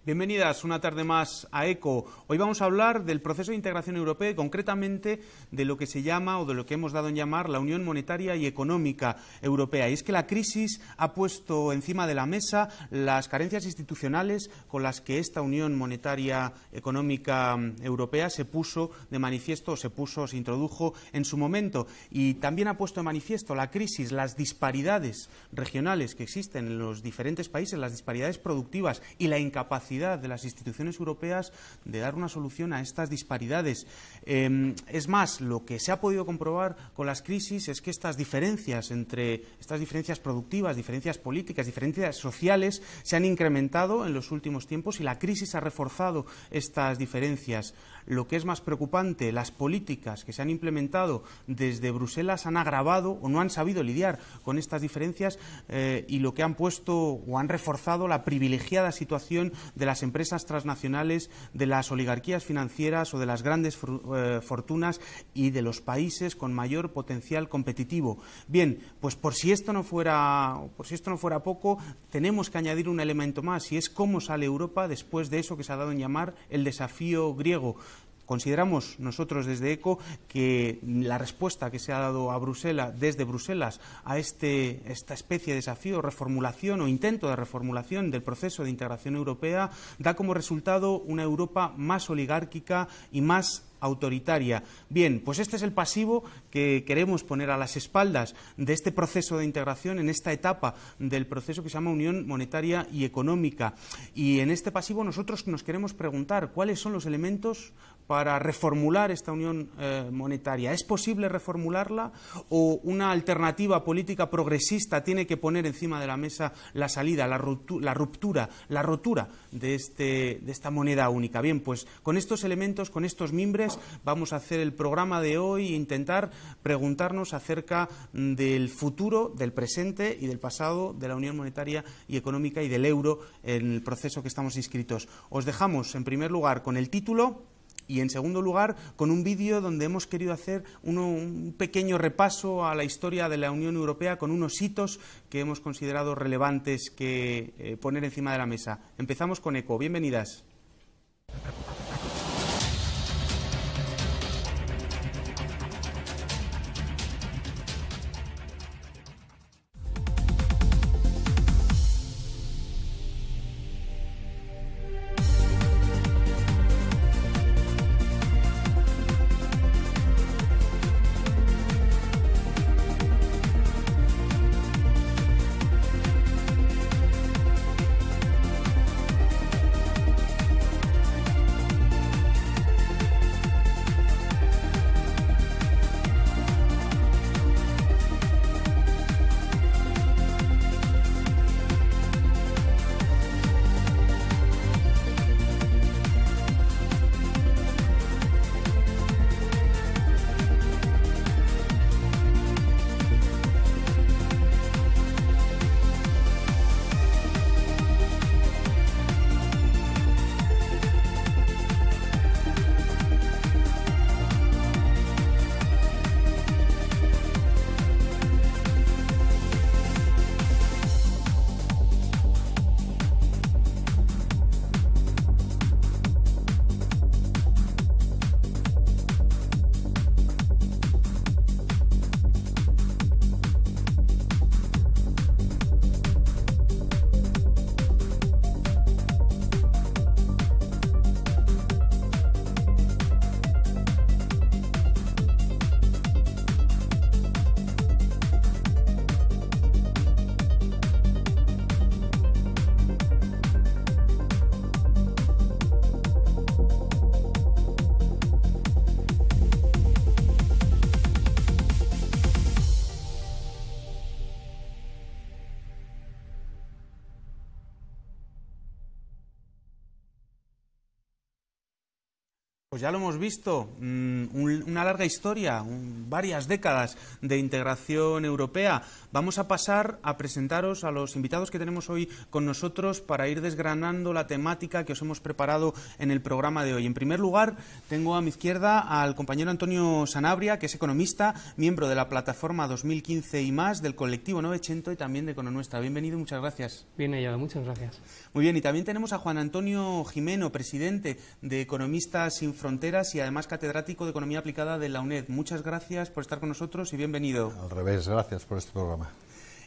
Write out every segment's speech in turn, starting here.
Bienvenidas una tarde más a ECO. Hoy vamos a hablar del proceso de integración europea y concretamente de lo que se llama o de lo que hemos dado en llamar la Unión Monetaria y Económica Europea. Y es que la crisis ha puesto encima de la mesa las carencias institucionales con las que esta Unión Monetaria Económica Europea se puso de manifiesto, se introdujo en su momento. Y también ha puesto de manifiesto la crisis, las disparidades regionales que existen en los diferentes países, las disparidades productivas y la incapacidad de las instituciones europeas de dar una solución a estas disparidades. Es más, lo que se ha podido comprobar con las crisis es que estas diferencias productivas, diferencias políticas, diferencias sociales se han incrementado en los últimos tiempos y la crisis ha reforzado estas diferencias. Lo que es más preocupante, las políticas que se han implementado desde Bruselas han agravado o no han sabido lidiar con estas diferencias y lo que han puesto o han reforzado la privilegiada situación de las empresas transnacionales, de las oligarquías financieras o de las grandes fortunas y de los países con mayor potencial competitivo. Bien, pues por si esto no fuera poco, tenemos que añadir un elemento más y es cómo sale Europa después de eso que se ha dado en llamar el desafío griego. Consideramos nosotros desde ECO que la respuesta que se ha dado a Bruselas, desde Bruselas a esta especie de desafío, reformulación o intento de reformulación del proceso de integración europea da como resultado una Europa más oligárquica y más autoritaria. Bien, pues este es el pasivo que queremos poner a las espaldas de este proceso de integración, en esta etapa del proceso que se llama Unión Monetaria y Económica. Y en este pasivo nosotros nos queremos preguntar cuáles son los elementos para reformular esta unión monetaria. ¿Es posible reformularla o una alternativa política progresista tiene que poner encima de la mesa la salida, la rotura de esta moneda única? Bien, pues con estos elementos, con estos mimbres, vamos a hacer el programa de hoy e intentar preguntarnos acerca del futuro, del presente y del pasado de la Unión Monetaria y Económica y del euro en el proceso que estamos inscritos. Os dejamos, en primer lugar, con el título y, en segundo lugar, con un vídeo donde hemos querido hacer un pequeño repaso a la historia de la Unión Europea con unos hitos que hemos considerado relevantes que poner encima de la mesa. Empezamos con ECO. Bienvenidas. Pues ya lo hemos visto, una larga historia, varias décadas de integración europea. Vamos a pasar a presentaros a los invitados que tenemos hoy con nosotros para ir desgranando la temática que os hemos preparado en el programa de hoy. En primer lugar, tengo a mi izquierda al compañero Antonio Sanabria, que es economista, miembro de la plataforma 2015 y más, del colectivo 900 y también de Econonuestra. Bienvenido y muchas gracias. Bien hallado, muchas gracias. Muy bien, y también tenemos a Juan Antonio Gimeno, presidente de Economistas Sin Fronteras y además catedrático de Economía Aplicada de la UNED. Muchas gracias por estar con nosotros y bienvenido. Al revés, gracias por este programa.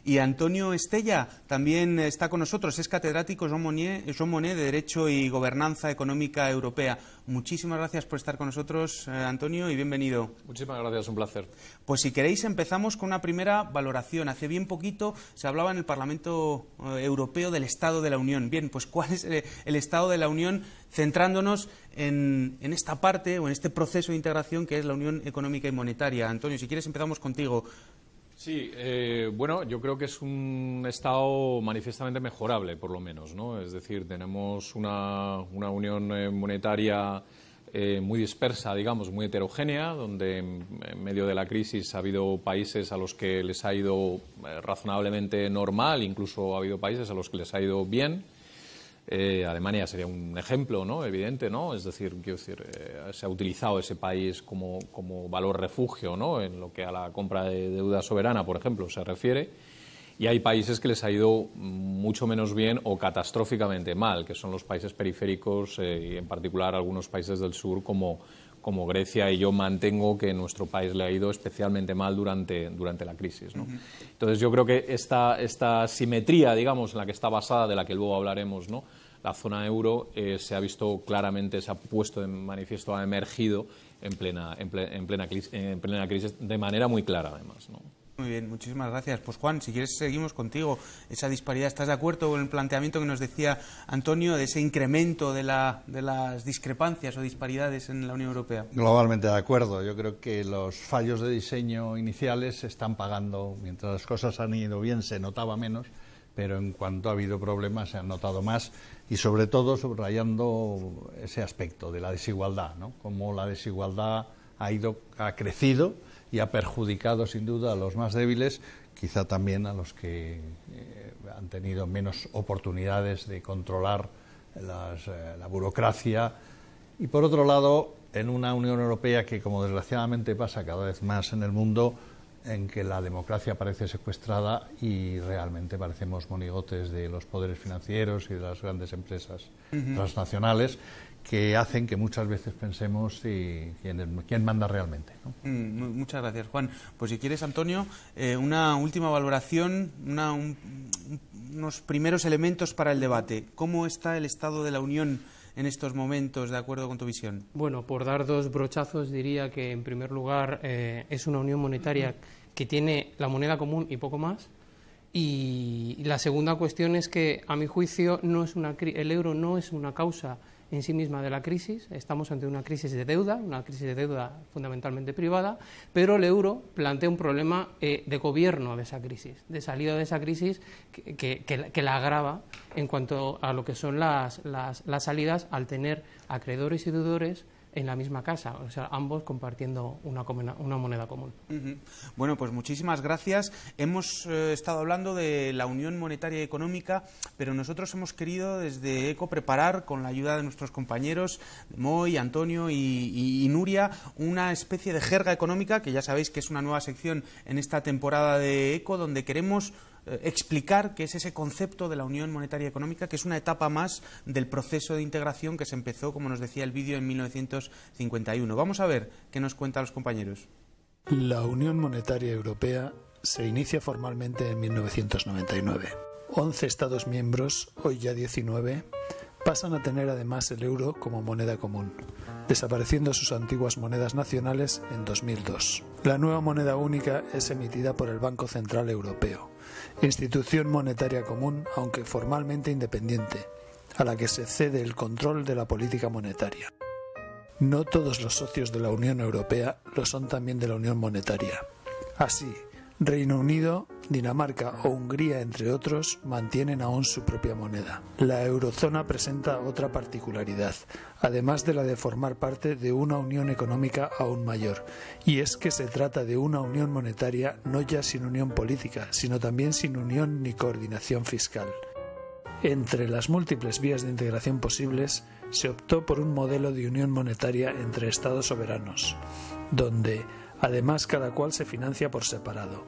Y Antonio Estella también está con nosotros, es catedrático Jean Monnet de Derecho y Gobernanza Económica Europea. Muchísimas gracias por estar con nosotros, Antonio, y bienvenido. Muchísimas gracias, un placer. Pues si queréis empezamos con una primera valoración. Hace bien poquito se hablaba en el Parlamento Europeo del Estado de la Unión. Bien, pues ¿cuál es el Estado de la Unión? Centrándonos en esta parte o en este proceso de integración que es la Unión Económica y Monetaria. Antonio, si quieres empezamos contigo. Sí, bueno, yo creo que es un Estado manifiestamente mejorable, por lo menos, ¿no? Es decir, tenemos una unión monetaria muy dispersa, digamos, muy heterogénea, donde en medio de la crisis ha habido países a los que les ha ido razonablemente normal, incluso ha habido países a los que les ha ido bien. Alemania sería un ejemplo, ¿no? Evidente, ¿no? Es decir, se ha utilizado ese país como valor refugio, ¿no? En lo que a la compra de deuda soberana, por ejemplo, se refiere. Y hay países que les ha ido mucho menos bien o catastróficamente mal, que son los países periféricos y en particular algunos países del sur como Grecia, y yo mantengo que nuestro país le ha ido especialmente mal durante la crisis, ¿no? Entonces yo creo que esta simetría, digamos, en la que está basada, de la que luego hablaremos, ¿no? La zona euro se ha visto claramente, se ha puesto en manifiesto, ha emergido en plena crisis de manera muy clara, además, ¿no? Muy bien, muchísimas gracias. Pues Juan, si quieres seguimos contigo. Esa disparidad, ¿estás de acuerdo con el planteamiento que nos decía Antonio de ese incremento de las discrepancias o disparidades en la Unión Europea? Globalmente de acuerdo. Yo creo que los fallos de diseño iniciales se están pagando. Mientras las cosas han ido bien se notaba menos, pero en cuanto ha habido problemas se han notado más, y sobre todo subrayando ese aspecto de la desigualdad, ¿no? Cómo la desigualdad ha crecido y ha perjudicado sin duda a los más débiles, quizá también a los que han tenido menos oportunidades de controlar la burocracia. Y por otro lado, en una Unión Europea que, como desgraciadamente pasa cada vez más en el mundo, en que la democracia parece secuestrada y realmente parecemos monigotes de los poderes financieros y de las grandes empresas transnacionales, que hacen que muchas veces pensemos quién manda realmente, ¿no? Muchas gracias, Juan. Pues si quieres, Antonio, una última valoración, unos primeros elementos para el debate. ¿Cómo está el Estado de la Unión en estos momentos, de acuerdo con tu visión? Bueno, por dar dos brochazos, diría que en primer lugar es una unión monetaria que tiene la moneda común y poco más. Y la segunda cuestión es que, a mi juicio, el euro no es una causa en sí misma de la crisis. Estamos ante una crisis de deuda fundamentalmente privada, pero el euro plantea un problema de gobierno de esa crisis, de salida de esa crisis que la agrava en cuanto a lo que son las salidas al tener acreedores y deudores en la misma casa, o sea, ambos compartiendo una moneda común. Bueno, pues muchísimas gracias. Hemos estado hablando de la Unión Monetaria y Económica, pero nosotros hemos querido desde ECO preparar, con la ayuda de nuestros compañeros Moy, Antonio y Nuria, una especie de jerga económica, que ya sabéis que es una nueva sección en esta temporada de ECO, donde queremos explicar qué es ese concepto de la Unión Monetaria y Económica, que es una etapa más del proceso de integración que se empezó, como nos decía el vídeo, en 1951. Vamos a ver qué nos cuentan los compañeros. La Unión Monetaria Europea se inicia formalmente en 1999. 11 Estados miembros, hoy ya 19, pasan a tener además el euro como moneda común, desapareciendo sus antiguas monedas nacionales en 2002. La nueva moneda única es emitida por el Banco Central Europeo, institución monetaria común, aunque formalmente independiente, a la que se cede el control de la política monetaria. No todos los socios de la Unión Europea lo son también de la Unión Monetaria. Así, Reino Unido Dinamarca o Hungría, entre otros, mantienen aún su propia moneda. La eurozona presenta otra particularidad, además de la de formar parte de una unión económica aún mayor, y es que se trata de una unión monetaria no ya sin unión política, sino también sin unión ni coordinación fiscal. Entre las múltiples vías de integración posibles, se optó por un modelo de unión monetaria entre estados soberanos, donde, además, cada cual se financia por separado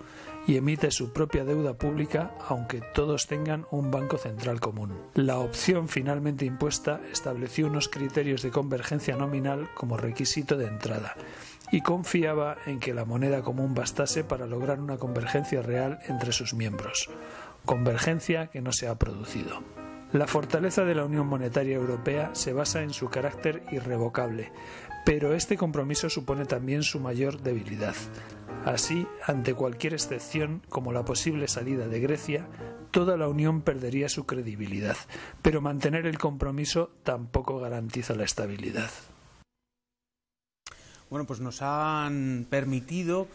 y emite su propia deuda pública, aunque todos tengan un banco central común. La opción finalmente impuesta estableció unos criterios de convergencia nominal como requisito de entrada y confiaba en que la moneda común bastase para lograr una convergencia real entre sus miembros, convergencia que no se ha producido. La fortaleza de la Unión Monetaria Europea se basa en su carácter irrevocable, pero este compromiso supone también su mayor debilidad. Así, ante cualquier excepción, como la posible salida de Grecia, toda la Unión perdería su credibilidad, pero mantener el compromiso tampoco garantiza la estabilidad. Bueno, pues nos han permitido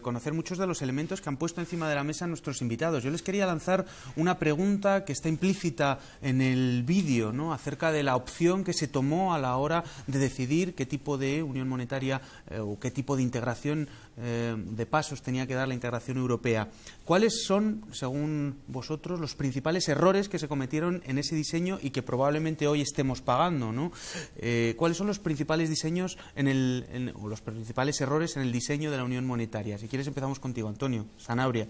conocer muchos de los elementos que han puesto encima de la mesa nuestros invitados. Yo les quería lanzar una pregunta que está implícita en el vídeo, ¿no?, acerca de la opción que se tomó a la hora de decidir qué tipo de unión monetaria o qué tipo de integración de pasos tenía que dar la integración europea. ¿Cuáles son, según vosotros, los principales errores que se cometieron en ese diseño y que probablemente hoy estemos pagando, ¿no? ¿Cuáles son los principales diseños o los principales errores en el diseño de la unión monetaria? Si quieres empezamos contigo, Antonio Sanabria.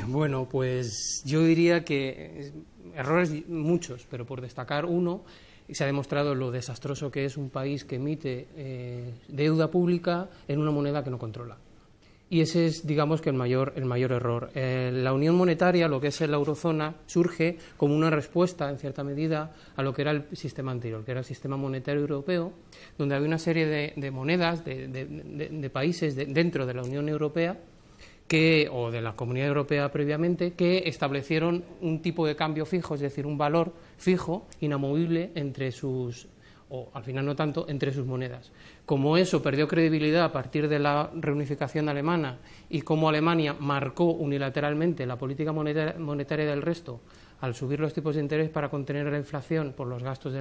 Bueno, pues yo diría que errores muchos, pero por destacar uno, se ha demostrado lo desastroso que es un país que emite deuda pública en una moneda que no controla. Y ese es, digamos, que el mayor error. La unión monetaria, lo que es la eurozona, surge como una respuesta, en cierta medida, a lo que era el sistema anterior, que era el sistema monetario europeo, donde había una serie de monedas de países dentro de la Unión Europea o de la Comunidad Europea previamente, que establecieron un tipo de cambio fijo, es decir, un valor fijo, inamovible entre sus, o al final no tanto, entre sus monedas. Como eso perdió credibilidad a partir de la reunificación alemana y como Alemania marcó unilateralmente la política monetaria del resto al subir los tipos de interés para contener la inflación por los gastos de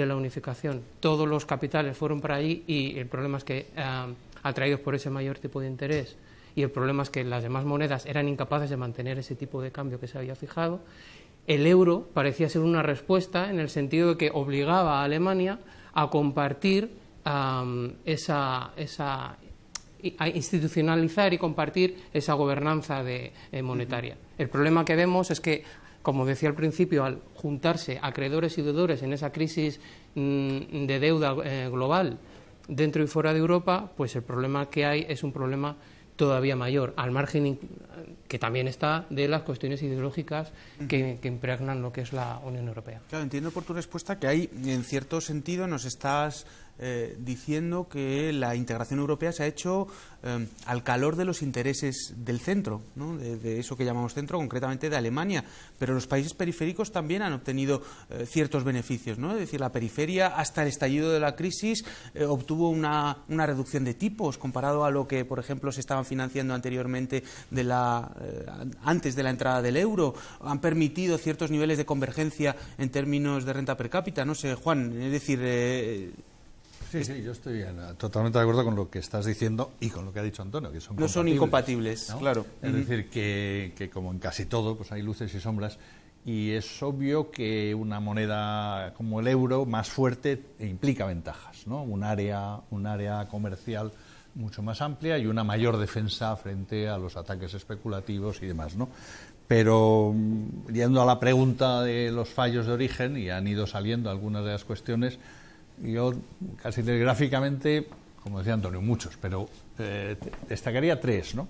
la unificación, todos los capitales fueron para allí y el problema es que, atraídos por ese mayor tipo de interés, y el problema es que las demás monedas eran incapaces de mantener ese tipo de cambio que se había fijado. El euro parecía ser una respuesta en el sentido de que obligaba a Alemania a compartir a institucionalizar y compartir esa gobernanza monetaria. El problema que vemos es que, como decía al principio, al juntarse acreedores y deudores en esa crisis de deuda global dentro y fuera de Europa, pues el problema que hay es un problema todavía mayor, al margen que también está de las cuestiones ideológicas que impregnan lo que es la Unión Europea. Claro, entiendo por tu respuesta que hay, en cierto sentido, nos estás diciendo que la integración europea se ha hecho al calor de los intereses del centro, ¿no?, de eso que llamamos centro, concretamente de Alemania, pero los países periféricos también han obtenido ciertos beneficios, ¿no? Es decir, la periferia, hasta el estallido de la crisis, obtuvo una reducción de tipos comparado a lo que, por ejemplo, se estaban financiando anteriormente antes de la entrada del euro. Han permitido ciertos niveles de convergencia en términos de renta per cápita. No sé, Juan, es decir... Sí, yo estoy totalmente de acuerdo con lo que estás diciendo y con lo que ha dicho Antonio, que no son incompatibles, ¿no? Claro. Es decir, que como en casi todo, pues hay luces y sombras, y es obvio que una moneda como el euro, más fuerte, implica ventajas, ¿no? Un área comercial mucho más amplia y una mayor defensa frente a los ataques especulativos y demás, ¿no? Pero, yendo a la pregunta de los fallos de origen, y han ido saliendo algunas de las cuestiones, yo casi telegráficamente, como decía Antonio, muchos, pero destacaría tres, ¿no?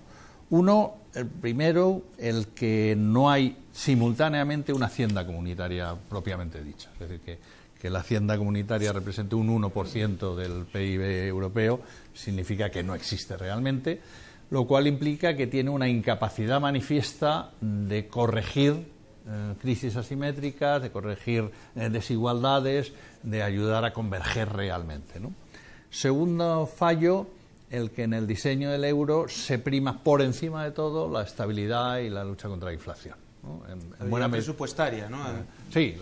Uno, el primero, el que no hay simultáneamente una hacienda comunitaria propiamente dicha. Es decir, que la hacienda comunitaria represente un 1% del PIB europeo significa que no existe realmente, lo cual implica que tiene una incapacidad manifiesta de corregir crisis asimétricas, de corregir desigualdades, de ayudar a converger realmente, ¿no? Segundo fallo, el que en el diseño del euro se prima por encima de todo la estabilidad y la lucha contra la inflación, ¿no? En buena presupuestaria, ¿no? Sí,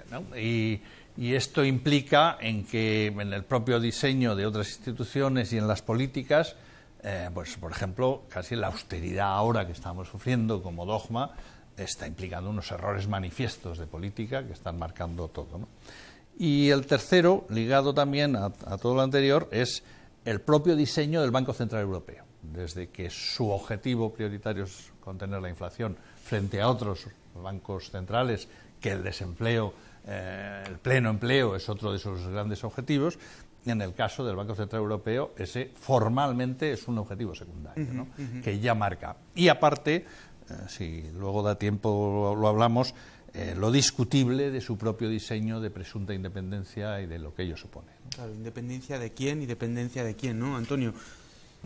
¿no? Y esto implica en que en el propio diseño de otras instituciones y en las políticas, pues por ejemplo, casi la austeridad ahora que estamos sufriendo como dogma está implicando unos errores manifiestos de política que están marcando todo, ¿no? Y el tercero, ligado también a todo lo anterior, es el propio diseño del Banco Central Europeo. Desde que su objetivo prioritario es contener la inflación frente a otros bancos centrales, que el desempleo, el pleno empleo es otro de sus grandes objetivos, en el caso del Banco Central Europeo ese formalmente es un objetivo secundario, ¿no? Que ya marca. Y aparte, si luego da tiempo lo hablamos, lo discutible de su propio diseño de presunta independencia y de lo que ello supone, ¿no? Claro, independencia de quién y dependencia de quién, ¿no, Antonio?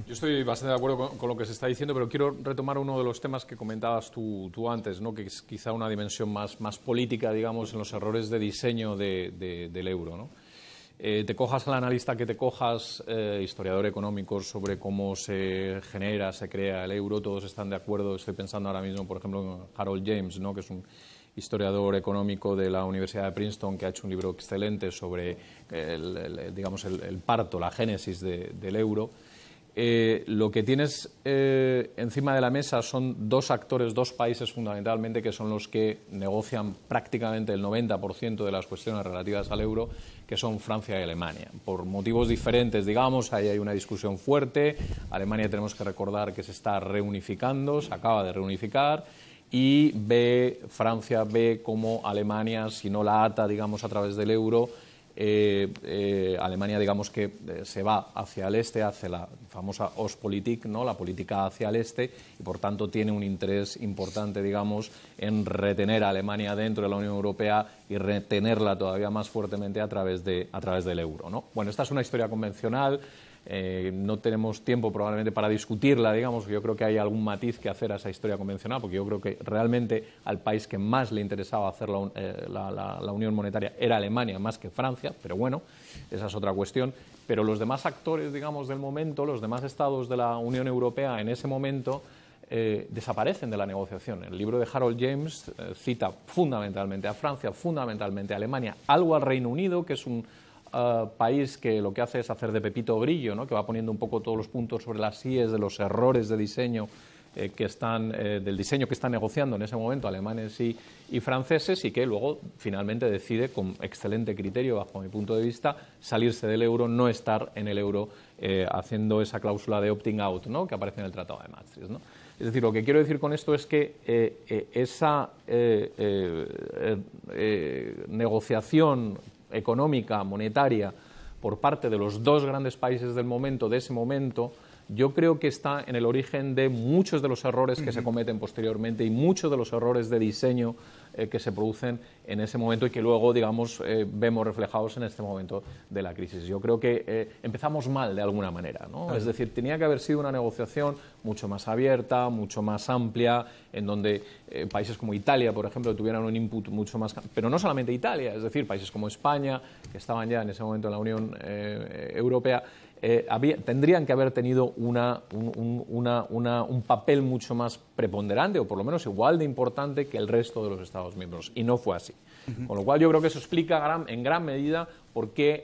Yo estoy bastante de acuerdo con lo que se está diciendo, pero quiero retomar uno de los temas que comentabas tú antes, ¿no? Que es quizá una dimensión más política, digamos, en los errores de diseño del euro, ¿no? Te cojas al analista que te cojas, historiador económico, sobre cómo se genera, se crea el euro, todos están de acuerdo. Estoy pensando ahora mismo, por ejemplo, en Harold James, ¿no? Que es un historiador económico de la Universidad de Princeton, que ha hecho un libro excelente sobre el parto, la génesis del euro. Lo que tienes encima de la mesa son dos actores, dos países fundamentalmente, que son los que negocian prácticamente el 90% de las cuestiones relativas al euro, que son Francia y Alemania. Por motivos diferentes, digamos, ahí hay una discusión fuerte. Alemania, tenemos que recordar que se está reunificando, se acaba de reunificar, y Francia ve cómo Alemania, si no la ata, digamos, a través del euro, Alemania, digamos que se va hacia el este, hacia la famosa Ostpolitik, ¿no? La política hacia el este, y por tanto tiene un interés importante, digamos, en retener a Alemania dentro de la Unión Europea y retenerla todavía más fuertemente a través del euro, ¿no? Bueno, esta es una historia convencional. No tenemos tiempo probablemente para discutirla, digamos. Yo creo que hay algún matiz que hacer a esa historia convencional, porque yo creo que realmente al país que más le interesaba hacer la unión monetaria era Alemania más que Francia, pero bueno, esa es otra cuestión. Pero los demás actores, digamos, del momento, los demás estados de la Unión Europea en ese momento desaparecen de la negociación. El libro de Harold James cita fundamentalmente a Francia, fundamentalmente a Alemania, algo al Reino Unido, que es un país que lo que hace es hacer de Pepito Grillo, ¿no? Que va poniendo un poco todos los puntos sobre las íes de los errores de diseño del diseño que están negociando en ese momento alemanes y franceses, y que luego finalmente decide, con excelente criterio bajo mi punto de vista, salirse del euro, no estar en el euro, haciendo esa cláusula de opting out, ¿no? Que aparece en el Tratado de Maastricht, ¿no? Es decir, lo que quiero decir con esto es que esa negociación económica, monetaria, por parte de los dos grandes países del momento, de ese momento, yo creo que está en el origen de muchos de los errores que se cometen posteriormente y muchos de los errores de diseño que se producen en ese momento y que luego, digamos, vemos reflejados en este momento de la crisis. Yo creo que empezamos mal de alguna manera, ¿no? Claro. Es decir, tenía que haber sido una negociación mucho más abierta, mucho más amplia, en donde países como Italia, por ejemplo, tuvieran un input mucho más... Pero no solamente Italia, es decir, países como España, que estaban ya en ese momento en la Unión Europea, tendrían que haber tenido un papel mucho más preponderante, o por lo menos igual de importante que el resto de los Estados miembros, y no fue así. Con lo cual yo creo que eso explica en gran medida por qué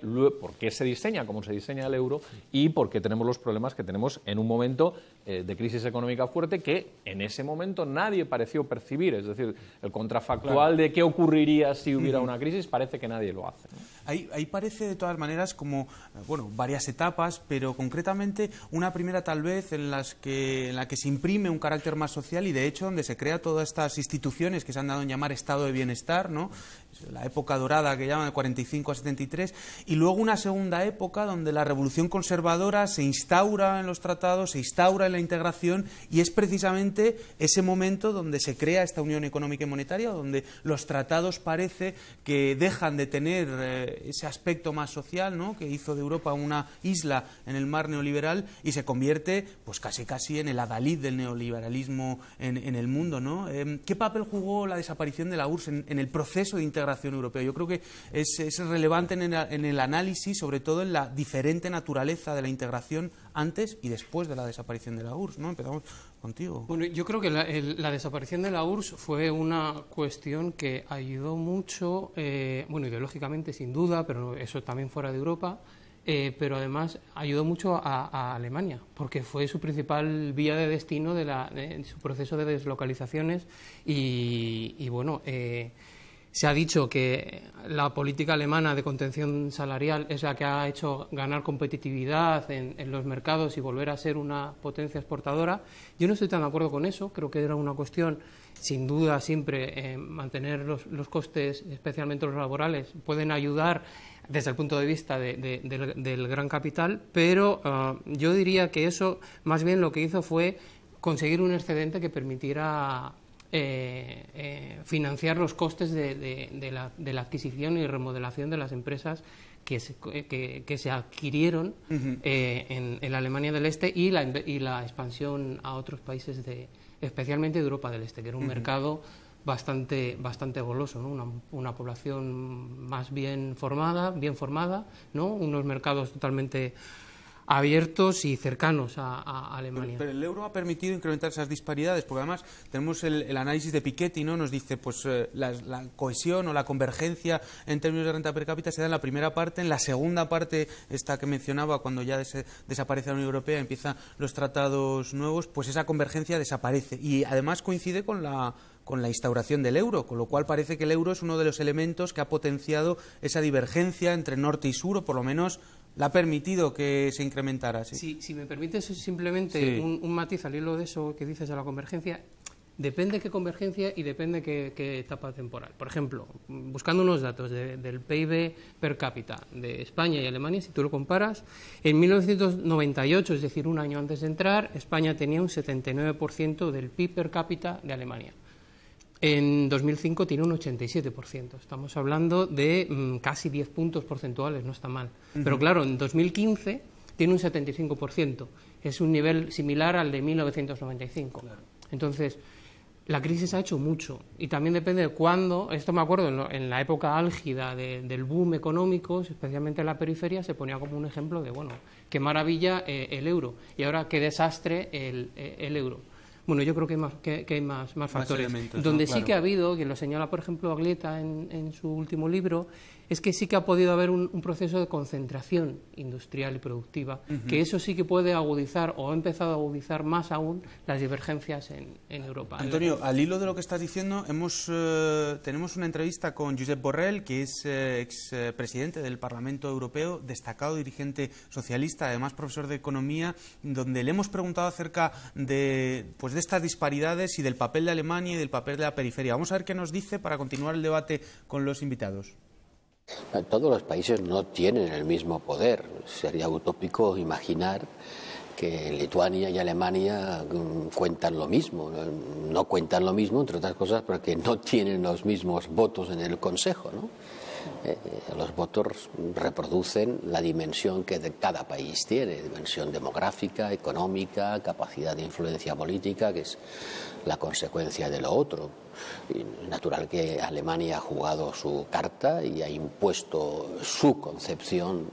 se diseña como se diseña el euro y por qué tenemos los problemas que tenemos en un momento de crisis económica fuerte que en ese momento nadie pareció percibir. Es decir, el contrafactual de qué ocurriría si hubiera una crisis parece que nadie lo hace, ¿no? Ahí parece de todas maneras como, bueno, varias etapas, pero concretamente una primera tal vez en la que se imprime un carácter más social y de hecho donde se crea todas estas instituciones que se han dado en llamar estado de bienestar, ¿no? La época dorada que llaman de 45 a 73, y luego una segunda época donde la revolución conservadora se instaura en los tratados, se instaura en la integración, y es precisamente ese momento donde se crea esta unión económica y monetaria, donde los tratados parece que dejan de tener ese aspecto más social, ¿no? Que hizo de Europa una isla en el mar neoliberal y se convierte pues casi en el adalid del neoliberalismo en el mundo, ¿no? ¿Qué papel jugó la desaparición de la URSS en el proceso de integración europea? Yo creo que es relevante en en el análisis, sobre todo en la diferente naturaleza de la integración antes y después de la desaparición de la URSS, ¿no? Empezamos contigo. Bueno, yo creo que la desaparición de la URSS fue una cuestión que ayudó mucho, bueno, ideológicamente sin duda, pero eso también fuera de Europa, pero además ayudó mucho a Alemania, porque fue su principal vía de destino de su proceso de deslocalizaciones y bueno, se ha dicho que la política alemana de contención salarial es la que ha hecho ganar competitividad en los mercados y volver a ser una potencia exportadora. Yo no estoy tan de acuerdo con eso, creo que era una cuestión, sin duda, siempre mantener los costes, especialmente los laborales, pueden ayudar desde el punto de vista del gran capital, pero yo diría que eso más bien lo que hizo fue conseguir un excedente que permitiera financiar los costes de la adquisición y remodelación de las empresas que se adquirieron en la Alemania del Este y la expansión a otros países, especialmente de Europa del Este, que era un mercado bastante goloso, ¿no? Una población más bien formada, ¿no? Unos mercados totalmente abiertos y cercanos a Alemania. Pero el euro ha permitido incrementar esas disparidades, porque además tenemos el análisis de Piketty, ¿no? Nos dice, pues la cohesión o la convergencia en términos de renta per cápita se da en la primera parte, en la segunda parte, esta que mencionaba, cuando ya desaparece la Unión Europea, empiezan los tratados nuevos, pues esa convergencia desaparece. Y además coincide con la instauración del euro, con lo cual parece que el euro es uno de los elementos que ha potenciado esa divergencia entre norte y sur, o por lo menos le ha permitido que se incrementara. ¿Sí? Si me permites simplemente un matiz al hilo de eso que dices de la convergencia, depende qué convergencia y depende qué etapa temporal. Por ejemplo, buscando unos datos del PIB per cápita de España y Alemania, si tú lo comparas, en 1998, es decir, un año antes de entrar, España tenía un 79% del PIB per cápita de Alemania. En 2005 tiene un 87%. Estamos hablando de casi 10 puntos porcentuales, no está mal. Pero claro, en 2015 tiene un 75%. Es un nivel similar al de 1995. Claro. Entonces, la crisis ha hecho mucho. Y también depende de cuándo. Esto me acuerdo, en la época álgida del boom económico, especialmente en la periferia, se ponía como un ejemplo de, bueno, qué maravilla el euro. Y ahora qué desastre el euro. Bueno, yo creo que hay más factores. Elementos, donde ¿no? sí Claro. que ha habido, que lo señala, por ejemplo, Aglieta en su último libro, es que sí que ha podido haber un proceso de concentración industrial y productiva, que eso sí que puede agudizar, o ha empezado a agudizar más aún, las divergencias en Europa. Antonio, al hilo de lo que estás diciendo, tenemos una entrevista con Josep Borrell, que es expresidente del Parlamento Europeo, destacado dirigente socialista, además profesor de Economía, donde le hemos preguntado acerca de estas disparidades y del papel de Alemania y del papel de la periferia. Vamos a ver qué nos dice para continuar el debate con los invitados. Todos los países no tienen el mismo poder. Sería utópico imaginar que Lituania y Alemania cuentan lo mismo. No cuentan lo mismo, entre otras cosas, porque no tienen los mismos votos en el Consejo, ¿no? Los votos reproducen la dimensión que cada país tiene, dimensión demográfica, económica, capacidad de influencia política, que es la consecuencia de lo otro. Y es natural que Alemania ha jugado su carta y ha impuesto su concepción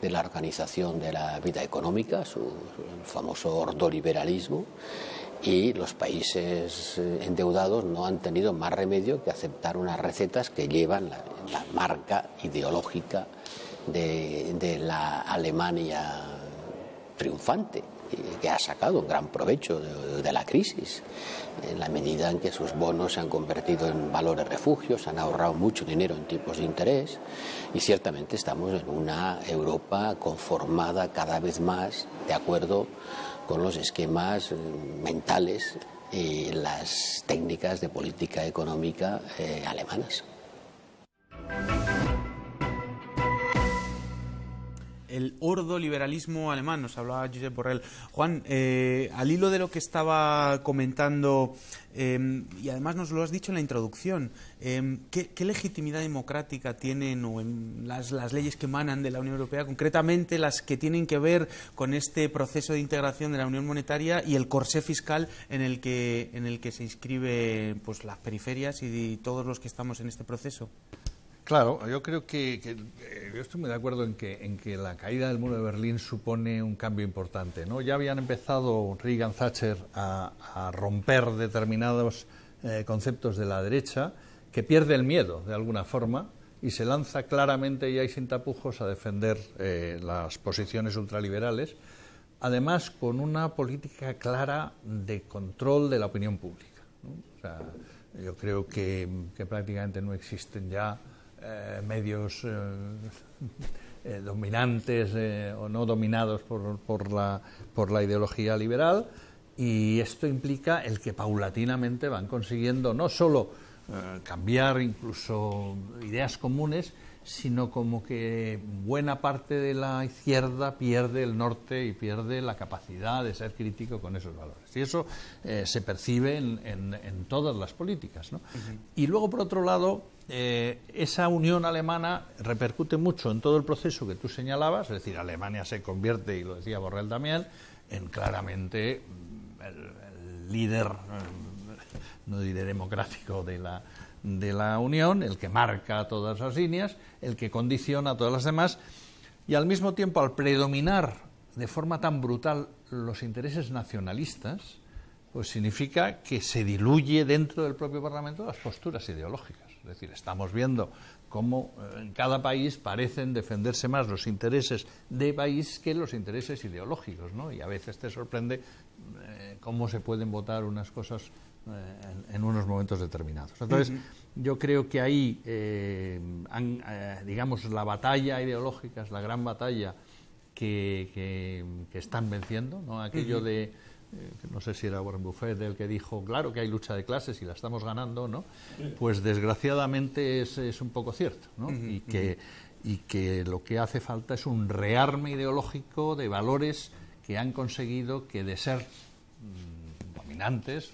de la organización de la vida económica, el famoso ordoliberalismo, y los países endeudados no han tenido más remedio que aceptar unas recetas que llevan la marca ideológica de la Alemania triunfante, que ha sacado un gran provecho de la crisis, en la medida en que sus bonos se han convertido en valores refugios, se han ahorrado mucho dinero en tipos de interés, y ciertamente estamos en una Europa conformada cada vez más de acuerdo con los esquemas mentales y las técnicas de política económica alemanas. El ordoliberalismo alemán, nos hablaba Josep Borrell. Juan, al hilo de lo que estaba comentando, y además nos lo has dicho en la introducción, ¿qué legitimidad democrática tienen las leyes que emanan de la Unión Europea, concretamente las que tienen que ver con este proceso de integración de la Unión Monetaria y el corsé fiscal en el que se inscriben las periferias y todos los que estamos en este proceso? Claro, yo creo que yo estoy muy de acuerdo en que la caída del muro de Berlín supone un cambio importante, ¿no? Ya habían empezado Reagan, Thatcher a romper determinados conceptos de la derecha, que pierde el miedo de alguna forma y se lanza claramente y hay sin tapujos a defender las posiciones ultraliberales, además con una política clara de control de la opinión pública, ¿no? O sea, yo creo que prácticamente no existen ya medios dominantes o no dominados por la ideología liberal, y esto implica el que paulatinamente van consiguiendo no solo cambiar incluso ideas comunes, sino como que buena parte de la izquierda pierde el norte y pierde la capacidad de ser crítico con esos valores. Y eso se percibe en todas las políticas, ¿no? Y luego, por otro lado, esa unión alemana repercute mucho en todo el proceso que tú señalabas, es decir, Alemania se convierte, y lo decía Borrell también, en claramente el líder, no diré democrático, de la Unión, el que marca todas las líneas, el que condiciona a todas las demás, y al mismo tiempo, al predominar de forma tan brutal los intereses nacionalistas, pues significa que se diluye dentro del propio Parlamento las posturas ideológicas. Es decir, estamos viendo cómo en cada país parecen defenderse más los intereses de país que los intereses ideológicos, ¿no? Y a veces te sorprende cómo se pueden votar unas cosas en unos momentos determinados. Entonces, yo creo que ahí, digamos, la batalla ideológica es la gran batalla que están venciendo, ¿no? Aquello de, no sé si era Warren Buffett el que dijo, claro que hay lucha de clases y la estamos ganando, ¿no? Pues desgraciadamente es un poco cierto, ¿no? Y que lo que hace falta es un rearme ideológico de valores que han conseguido que de ser dominantes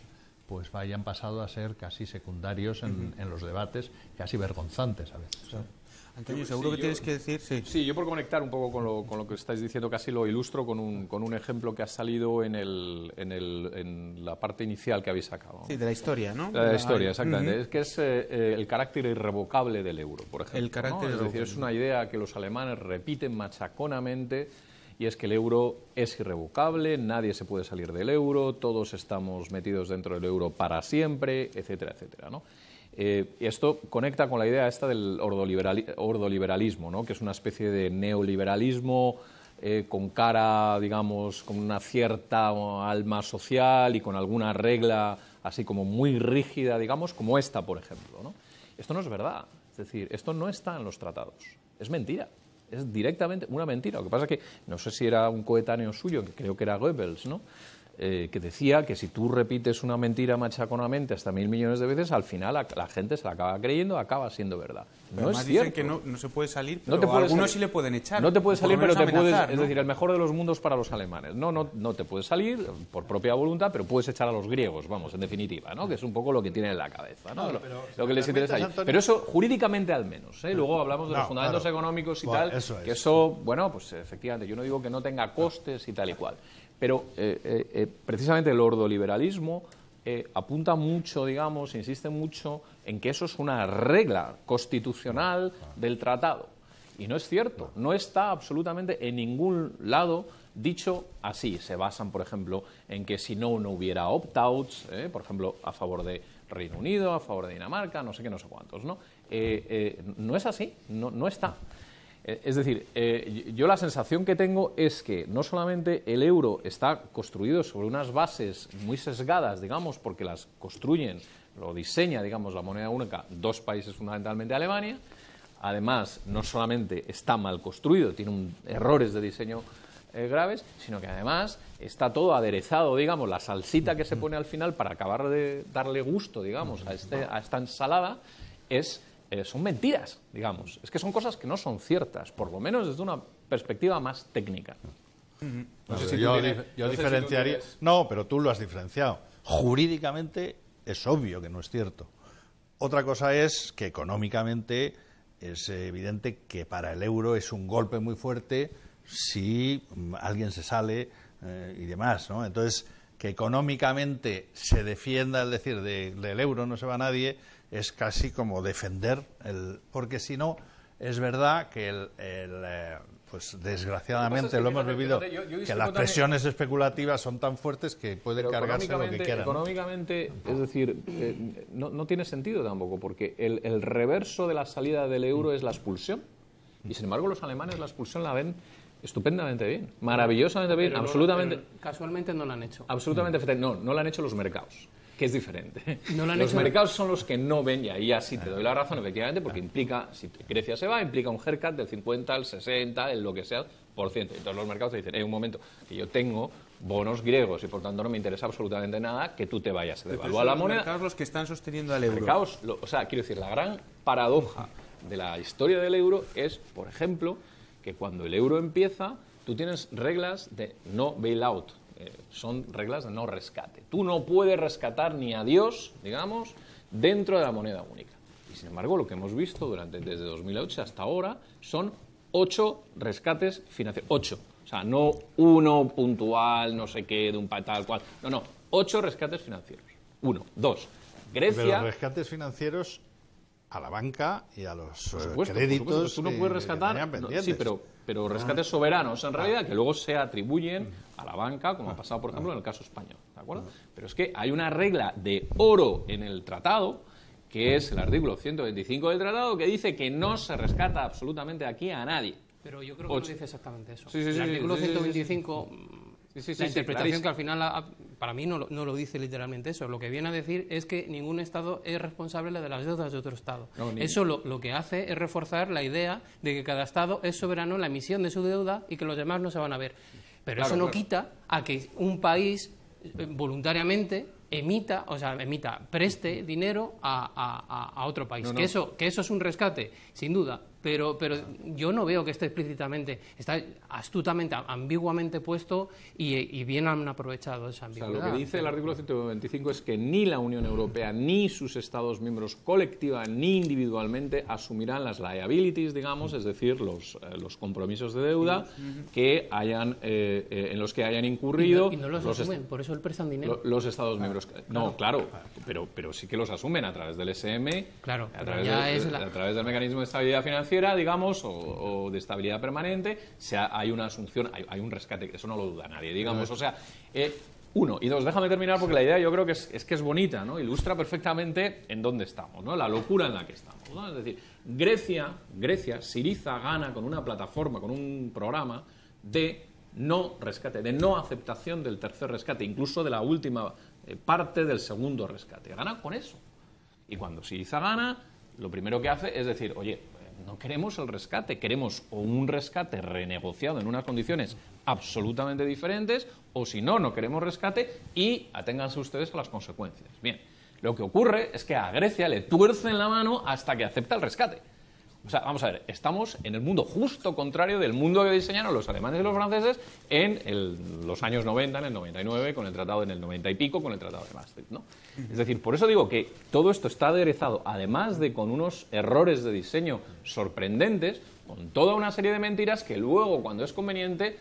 pues hayan pasado a ser casi secundarios en los debates, casi vergonzantes a veces. Claro. Antonio, seguro que tienes que decir... Sí, yo por conectar un poco con lo que estáis diciendo, casi lo ilustro con un ejemplo que ha salido en la parte inicial que habéis sacado, ¿no? Sí, de la historia, ¿no? La historia, exactamente. Es que es el carácter irrevocable del euro, por ejemplo. El carácter, ¿no? Es decir, es una idea que los alemanes repiten machaconamente, y es que el euro es irrevocable, nadie se puede salir del euro, todos estamos metidos dentro del euro para siempre, etcétera, etcétera, ¿no? Y esto conecta con la idea esta del ordoliberalismo, ¿no? Que es una especie de neoliberalismo con cara, digamos, con una cierta alma social y con alguna regla así como muy rígida, digamos, como esta, por ejemplo, ¿no? Esto no es verdad, es decir, esto no está en los tratados, es mentira. Es directamente una mentira. Lo que pasa es que, no sé si era un coetáneo suyo, que creo que era Goebbels, ¿no? Que decía que si tú repites una mentira machaconamente hasta 1.000 millones de veces, al final la gente se la acaba creyendo, acaba siendo verdad. Pero no es cierto. Dicen que no se puede salir, pero no te puedes algunos salir. sí le pueden echar. No te puedes salir, pero te puedes... ¿no? Es decir, el mejor de los mundos para los alemanes. No te puedes salir por propia voluntad, pero puedes echar a los griegos, vamos, en definitiva, ¿no? Que es un poco lo que tienen en la cabeza, ¿no? Lo que les interesa ahí. Pero eso jurídicamente al menos, ¿eh? Luego hablamos de los fundamentos económicos y tal, que eso, bueno, pues efectivamente, yo no digo que no tenga costes y tal y cual. Pero precisamente el ordoliberalismo apunta mucho, digamos, insiste mucho en que eso es una regla constitucional del tratado. Y no es cierto, no está absolutamente en ningún lado dicho así. Se basan, por ejemplo, en que si no hubiera opt-outs, por ejemplo, a favor de Reino Unido, a favor de Dinamarca, no sé qué, no sé cuántos, ¿no? No es así, no está. Es decir, yo la sensación que tengo es que no solamente el euro está construido sobre unas bases muy sesgadas, digamos, porque las construyen, lo diseña, digamos, la moneda única, dos países, fundamentalmente Alemania. Además, no solamente está mal construido, tiene errores de diseño graves, sino que además está todo aderezado, digamos, la salsita que se pone al final para acabar de darle gusto, digamos, a esta ensalada son mentiras, digamos. Es que son cosas que no son ciertas, por lo menos desde una perspectiva más técnica. No sé si yo diferenciaría... No, pero tú lo has diferenciado. Jurídicamente es obvio que no es cierto. Otra cosa es que económicamente es evidente que para el euro es un golpe muy fuerte si alguien se sale y demás, ¿no? Entonces, que económicamente se defienda, es decir, del euro no se va nadie, es casi como defender porque si no, es verdad que pues desgraciadamente lo hemos vivido, que las presiones especulativas son tan fuertes que pueden cargarse lo que quieran. Económicamente, es decir, no tiene sentido tampoco, porque el reverso de la salida del euro es la expulsión, y sin embargo los alemanes la expulsión la ven estupendamente bien, maravillosamente bien, absolutamente. Casualmente no lo han hecho. Absolutamente, no lo han hecho los mercados, que es diferente. No los mercados son los que no ven, y ahí ya sí te doy la razón, efectivamente, porque implica, si Grecia se va, implica un haircut del 50 al 60, el lo que sea, por ciento. Entonces los mercados te dicen, un momento, que yo tengo bonos griegos y por tanto no me interesa absolutamente nada que tú te vayas a devaluar la moneda. Los mercados los que están sosteniendo al euro. Mercados, o sea, quiero decir, la gran paradoja de la historia del euro es, por ejemplo, que cuando el euro empieza, tú tienes reglas de no bailout. Son reglas de no rescate. Tú no puedes rescatar ni a Dios, digamos, dentro de la moneda única. Y sin embargo, lo que hemos visto desde 2008 hasta ahora son 8 rescates financieros. 8. O sea, no uno puntual, no sé qué, de un tal cual. No, 8 rescates financieros. 1, 2. Grecia. Pero rescates financieros a la banca y a los créditos. Tú no puedes rescatar. Sí, pero rescates soberanos, en realidad, que luego se atribuyen a la banca, como ha pasado, por ejemplo, en el caso español. ¿De acuerdo? Pero es que hay una regla de oro en el tratado, que es el artículo 125 del tratado, que dice que no se rescata absolutamente aquí a nadie. Pero yo creo que no dice exactamente eso. Sí, el artículo 125... la interpretación clarísimo. que al final, para mí, no lo dice literalmente eso. Lo que viene a decir es que ningún Estado es responsable de las deudas de otro Estado. Eso lo que hace es reforzar la idea de que cada Estado es soberano en la emisión de su deuda y que los demás no se van a ver. Pero eso no quita a que un país voluntariamente preste dinero a otro país. Que eso es un rescate, sin duda. Pero yo no veo que esté explícitamente, está astutamente, ambiguamente puesto y bien han aprovechado esa ambigüedad. O sea, lo que dice el artículo 125 es que ni la Unión Europea ni sus Estados miembros colectiva ni individualmente asumirán las liabilities, digamos, es decir, los compromisos de deuda que hayan en los que hayan incurrido. Y no los asumen, por eso prestan dinero. Los Estados miembros. No, claro, pero sí que los asumen a través del SM, claro, a través del mecanismo de estabilidad financiera, digamos, o de estabilidad permanente, hay una asunción, hay un rescate, eso no lo duda nadie, digamos, o sea, uno, y dos, déjame terminar porque la idea yo creo que es bonita, ¿no? Ilustra perfectamente en dónde estamos, ¿no? La locura en la que estamos, ¿no? Es decir, Grecia, Syriza gana con una plataforma, con un programa de no rescate, de no aceptación del tercer rescate, incluso de la última parte del segundo rescate. Gana con eso. Y cuando Syriza gana, lo primero que hace es decir, oye, no queremos el rescate, queremos o un rescate renegociado en unas condiciones absolutamente diferentes, o si no queremos rescate y aténganse ustedes a las consecuencias. Bien, lo que ocurre es que a Grecia le tuercen la mano hasta que acepta el rescate. O sea, vamos a ver, estamos en el mundo justo contrario del mundo que diseñaron los alemanes y los franceses en los años 90, en el 99, con el tratado en el 90 y pico, con el tratado de Maastricht, ¿no? Es decir, por eso digo que todo esto está aderezado, además de con unos errores de diseño sorprendentes, con toda una serie de mentiras que luego, cuando es conveniente,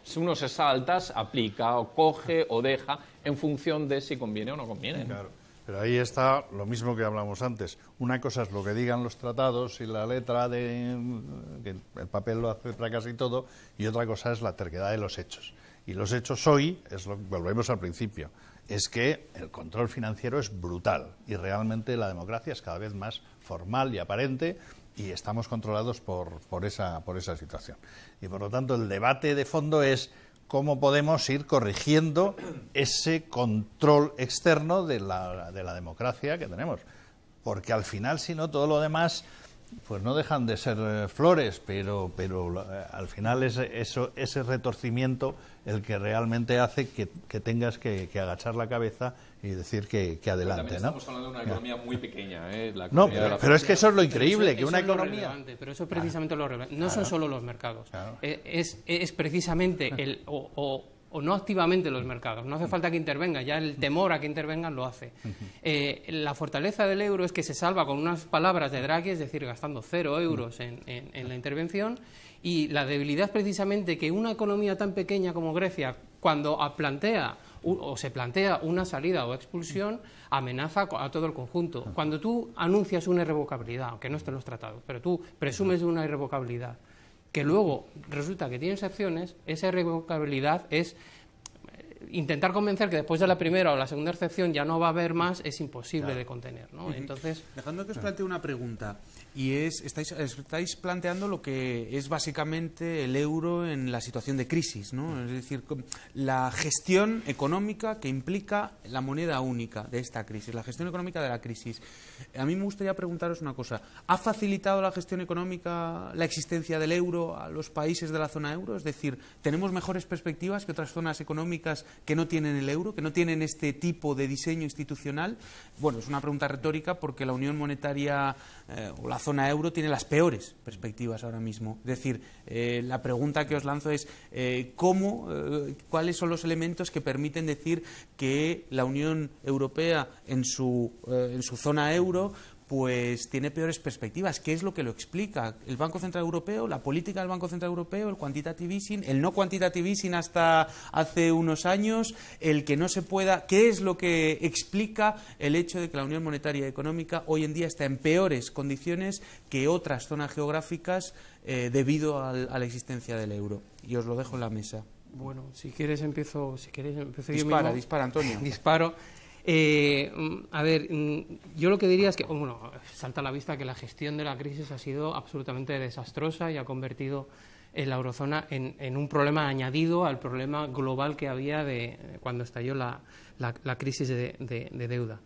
si uno se salta, aplica o coge o deja en función de si conviene o no conviene. Claro. Pero ahí está lo mismo que hablamos antes. Una cosa es lo que digan los tratados y la letra que el papel lo hace para casi todo, y otra cosa es la terquedad de los hechos. Y los hechos hoy, volvemos al principio, es que el control financiero es brutal y realmente la democracia es cada vez más formal y aparente y estamos controlados por esa situación. Y por lo tanto el debate de fondo es cómo podemos ir corrigiendo ese control externo de la democracia que tenemos. Porque al final, si no, todo lo demás pues no dejan de ser flores, pero al final es ese retorcimiento el que realmente hace que tengas que agachar la cabeza y decir que adelante, ¿no? Estamos hablando de una economía muy pequeña, No, pero es que eso es lo increíble, que una economía... Pero eso es precisamente lo relevante. No son solo los mercados. Claro. Es precisamente o no activamente los mercados. No hace falta que intervengan, ya el temor a que intervengan lo hace. La fortaleza del euro es que se salva con unas palabras de Draghi, es decir, gastando 0 euros en la intervención, y la debilidad es precisamente que una economía tan pequeña como Grecia, cuando plantea o se plantea una salida o expulsión, amenaza a todo el conjunto. Cuando tú anuncias una irrevocabilidad, aunque no esté en los tratados, pero tú presumes de una irrevocabilidad, que luego resulta que tiene excepciones, esa irrevocabilidad es intentar convencer que después de la primera o la segunda excepción ya no va a haber más, es imposible de contener, ¿no? Entonces, dejando que os plantee una pregunta, y estáis planteando lo que es básicamente el euro en la situación de crisis, ¿no? Es decir, la gestión económica que implica la moneda única de esta crisis, la gestión económica de la crisis. A mí me gustaría preguntaros una cosa, ¿ha facilitado la gestión económica la existencia del euro a los países de la zona euro? Es decir, ¿tenemos mejores perspectivas que otras zonas económicas que no tienen el euro, que no tienen este tipo de diseño institucional? Bueno, es una pregunta retórica porque la Unión Monetaria o la zona euro tiene las peores perspectivas ahora mismo. Es decir, la pregunta que os lanzo es ¿cuáles son los elementos que permiten decir que la Unión Europea en su zona euro pues tiene peores perspectivas? ¿Qué es lo que lo explica? ¿El Banco Central Europeo, la política del Banco Central Europeo, el quantitative easing, el no quantitative easing hasta hace unos años, el que no se pueda? ¿Qué es lo que explica el hecho de que la Unión Monetaria y Económica hoy en día está en peores condiciones que otras zonas geográficas debido a la existencia del euro? Y os lo dejo en la mesa. Bueno, si quieres empiezo Dispara, yo dispara, Antonio. Disparo. A ver, yo lo que diría es que, bueno, salta a la vista que la gestión de la crisis ha sido absolutamente desastrosa y ha convertido la eurozona en un problema añadido al problema global que había cuando estalló la crisis de deuda.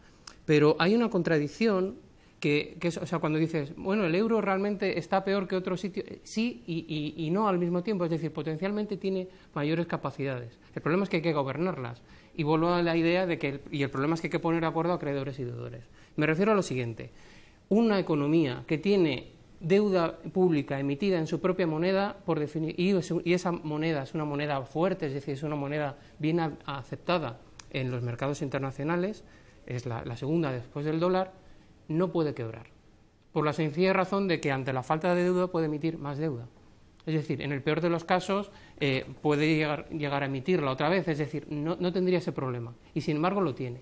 Pero hay una contradicción que es, o sea, cuando dices, bueno, el euro realmente está peor que otros sitios, sí y no al mismo tiempo, es decir, potencialmente tiene mayores capacidades. El problema es que hay que gobernarlas. Y vuelvo a la idea de que el problema es que hay que poner de acuerdo a acreedores y deudores. Me refiero a lo siguiente: una economía que tiene deuda pública emitida en su propia moneda, por definición, y esa moneda es una moneda fuerte, es decir, es una moneda bien aceptada en los mercados internacionales, es la segunda después del dólar, no puede quebrar. Por la sencilla razón de que ante la falta de deuda puede emitir más deuda. Es decir, en el peor de los casos puede llegar a emitirla otra vez, es decir, no tendría ese problema. Y sin embargo lo tiene.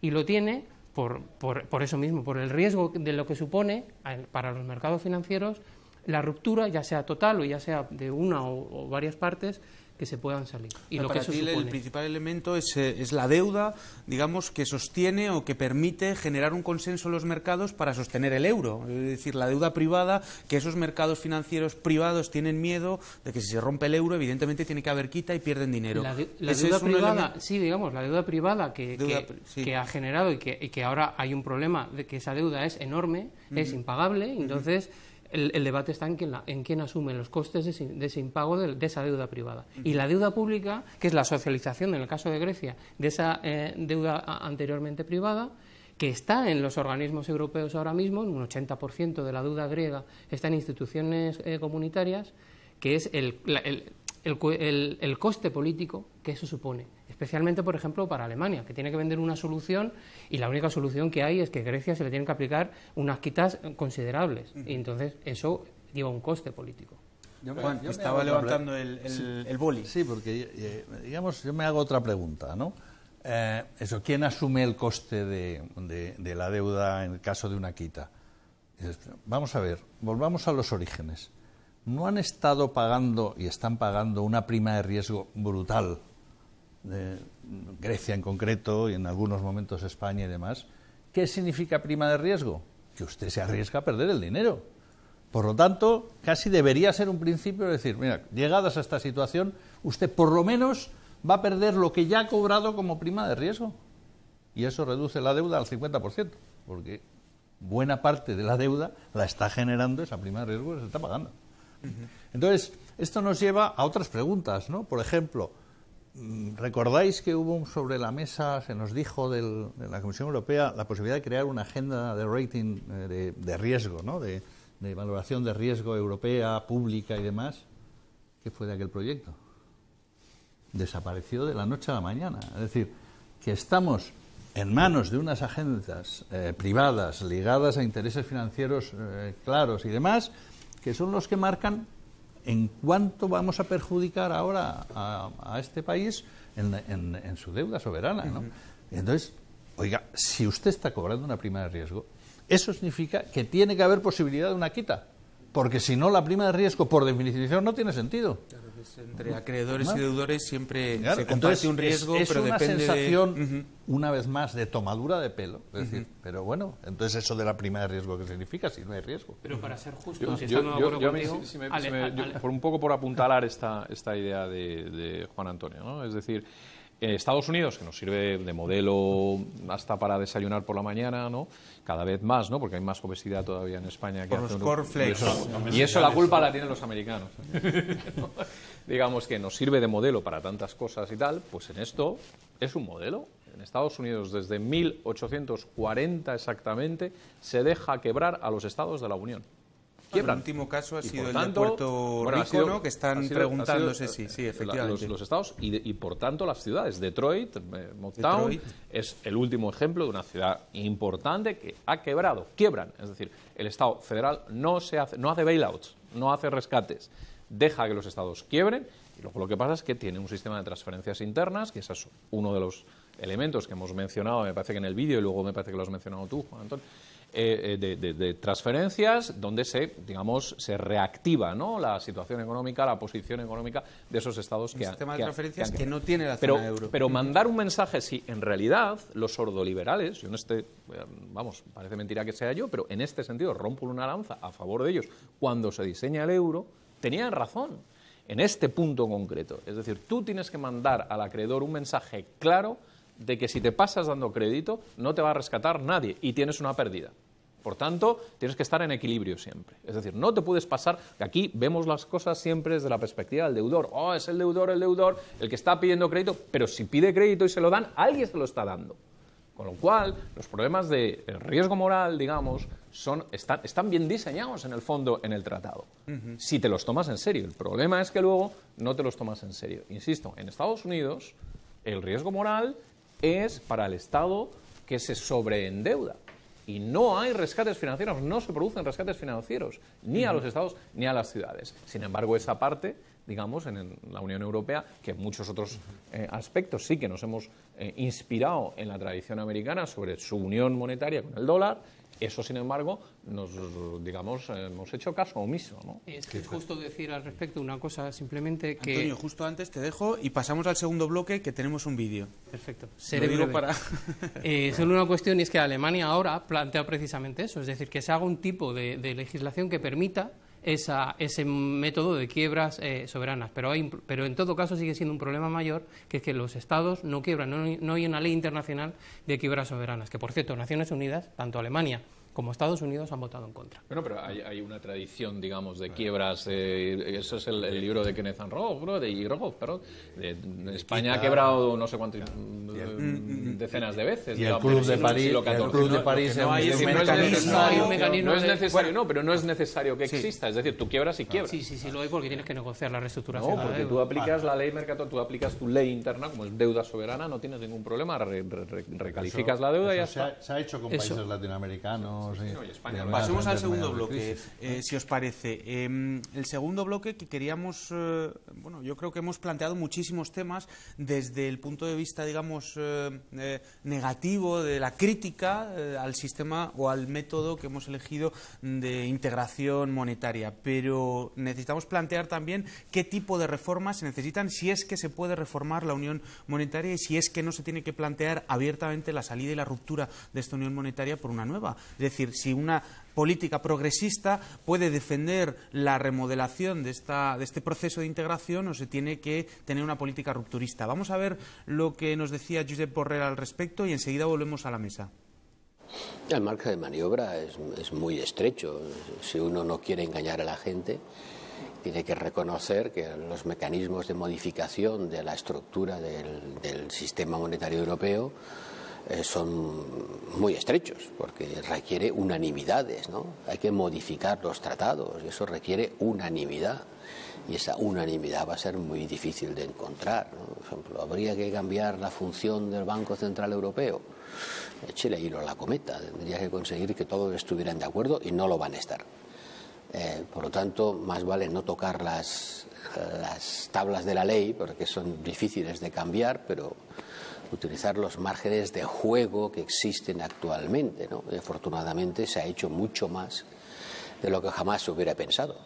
Y lo tiene por eso mismo, por el riesgo de lo que supone para los mercados financieros la ruptura, ya sea total o ya sea de una o varias partes, que se puedan salir. Y lo que eso supone. El principal elemento es la deuda, digamos, que sostiene o que permite generar un consenso en los mercados para sostener el euro. Es decir, la deuda privada, que esos mercados financieros privados tienen miedo de que si se rompe el euro, evidentemente tiene que haber quita y pierden dinero. La deuda privada, sí, digamos, la deuda privada que ha generado y que ahora hay un problema de que esa deuda es enorme, es impagable, entonces el debate está en quién asume los costes de ese impago de esa deuda privada. Y la deuda pública, que es la socialización, en el caso de Grecia, de esa deuda anteriormente privada, que está en los organismos europeos ahora mismo, un 80% de la deuda griega está en instituciones comunitarias, que es el coste político que eso supone, especialmente, por ejemplo, para Alemania, que tiene que vender una solución y la única solución que hay es que a Grecia se le tienen que aplicar unas quitas considerables, y entonces eso lleva un coste político. Juan, estaba levantando el boli. Sí, porque, digamos, yo me hago otra pregunta, ¿no? ¿Quién asume el coste de la deuda en el caso de una quita? Vamos a ver, volvamos a los orígenes. ¿No han estado pagando y están pagando una prima de riesgo brutal? Grecia en concreto y en algunos momentos España y demás. ¿Qué significa prima de riesgo? Que usted se arriesga a perder el dinero. Por lo tanto, casi debería ser un principio de decir, mira, llegadas a esta situación, usted por lo menos va a perder lo que ya ha cobrado como prima de riesgo. Y eso reduce la deuda al 50%, porque buena parte de la deuda la está generando esa prima de riesgo que se está pagando. Entonces, esto nos lleva a otras preguntas, ¿no? Por ejemplo, ¿recordáis que hubo sobre la mesa, se nos dijo de la Comisión Europea, la posibilidad de crear una agenda de rating de riesgo, ¿no? de valoración de riesgo europea, pública y demás? ¿Qué fue de aquel proyecto? Desapareció de la noche a la mañana. Es decir, que estamos en manos de unas agencias privadas ligadas a intereses financieros claros y demás, que son los que marcan ¿en cuánto vamos a perjudicar ahora a este país en su deuda soberana, ¿no? Entonces, oiga, si usted está cobrando una prima de riesgo, eso significa que tiene que haber posibilidad de una quita, porque si no, la prima de riesgo, por definición, no tiene sentido. Claro, pues entre acreedores y deudores siempre claro, se comparte un riesgo, es pero una depende sensación, una vez más, de tomadura de pelo. Es decir, pero bueno, entonces eso de la prima de riesgo, ¿qué significa si no hay riesgo? Pero para ser justos, si estamos de acuerdo contigo... Por un poco por apuntalar esta idea de Juan Antonio, ¿no? Es decir, Estados Unidos, que nos sirve de modelo hasta para desayunar por la mañana, ¿no? Cada vez más, ¿no? Porque hay más obesidad todavía en España. Que por los cornflakes. Y eso la culpa la tienen los americanos. ¿No? Digamos que nos sirve de modelo para tantas cosas y tal, pues en esto es un modelo. En Estados Unidos, desde 1840 exactamente, se deja quebrar a los estados de la Unión. Bueno, el último caso ha sido el de Puerto Rico, ¿no? Que están preguntándose sí, efectivamente. Los estados y por tanto las ciudades. Detroit, Motown, es el último ejemplo de una ciudad importante que ha quebrado, quiebran. Es decir, el Estado federal no hace bailouts, no hace rescates, deja que los estados quiebren y luego lo que pasa es que tiene un sistema de transferencias internas, que ese es uno de los elementos que hemos mencionado, me parece que en el vídeo, y luego me parece que lo has mencionado tú, Juan Antonio, de transferencias donde se reactiva, ¿no? La situación económica, la posición económica de esos estados que sistema de transferencias que no tiene la zona euro. Pero mandar un mensaje, sí, en realidad los sordoliberales, yo parece mentira que sea yo, pero en este sentido rompo una lanza a favor de ellos cuando se diseña el euro, tenían razón en este punto concreto. Es decir, tú tienes que mandar al acreedor un mensaje claro de que si te pasas dando crédito no te va a rescatar nadie y tienes una pérdida. Por tanto, tienes que estar en equilibrio siempre. Es decir, no te puedes pasar... Aquí vemos las cosas siempre desde la perspectiva del deudor. Oh, es el deudor, el que está pidiendo crédito, pero si pide crédito y se lo dan, alguien se lo está dando. Con lo cual, los problemas de riesgo moral, digamos, están bien diseñados en el fondo en el tratado. Si te los tomas en serio. El problema es que luego no te los tomas en serio. Insisto, en Estados Unidos, el riesgo moral es para el Estado que se sobreendeuda. Y no hay rescates financieros, no se producen rescates financieros, ni a los estados ni a las ciudades. Sin embargo, esa parte, digamos, en la Unión Europea, que en muchos otros aspectos sí que nos hemos inspirado en la tradición americana sobre su unión monetaria con el dólar, eso, sin embargo, hemos hecho caso omiso, ¿no? Es justo decir al respecto una cosa, simplemente que... Antonio, justo antes te dejo y pasamos al segundo bloque, que tenemos un vídeo. Perfecto. Seré breve. Solo una cuestión, y es que Alemania ahora plantea precisamente eso, es decir, que se haga un tipo de legislación que permita ese método de quiebras soberanas, pero en todo caso sigue siendo un problema mayor, que es que los estados no quiebran, no hay una ley internacional de quiebras soberanas, que por cierto Naciones Unidas, tanto Alemania como Estados Unidos han votado en contra. Bueno, pero hay una tradición, digamos, de quiebras. Eso es el libro de Kenneth Rogoff, de España ha quebrado no sé cuántas decenas de veces. Y el Club de París, no es necesario, pero no es necesario que exista. Es decir, tú quiebras y quiebras. Sí, lo hay porque tienes que negociar la reestructuración. No, porque tú aplicas la ley mercado, tú aplicas tu ley interna, como es deuda soberana, no tienes ningún problema, recalificas la deuda y ya está. Se ha hecho con países latinoamericanos. Pasemos al segundo bloque, si os parece. El segundo bloque que queríamos, yo creo que hemos planteado muchísimos temas desde el punto de vista, digamos, negativo de la crítica al sistema o al método que hemos elegido de integración monetaria, pero necesitamos plantear también qué tipo de reformas se necesitan, si es que se puede reformar la unión monetaria y si es que no se tiene que plantear abiertamente la salida y la ruptura de esta unión monetaria por una nueva. Es decir, si una política progresista puede defender la remodelación de este proceso de integración o se tiene que tener una política rupturista. Vamos a ver lo que nos decía Josep Borrell al respecto y enseguida volvemos a la mesa. El margen de maniobra es muy estrecho. Si uno no quiere engañar a la gente, tiene que reconocer que los mecanismos de modificación de la estructura del sistema monetario europeo son muy estrechos, porque requiere unanimidades, ¿no? Hay que modificar los tratados y eso requiere unanimidad. Y esa unanimidad va a ser muy difícil de encontrar, ¿no? Por ejemplo, habría que cambiar la función del Banco Central Europeo. Échele hilo a la cometa, tendría que conseguir que todos estuvieran de acuerdo y no lo van a estar. Por lo tanto, más vale no tocar las tablas de la ley, porque son difíciles de cambiar, pero utilizar los márgenes de juego que existen actualmente, ¿no? Y afortunadamente se ha hecho mucho más de lo que jamás se hubiera pensado.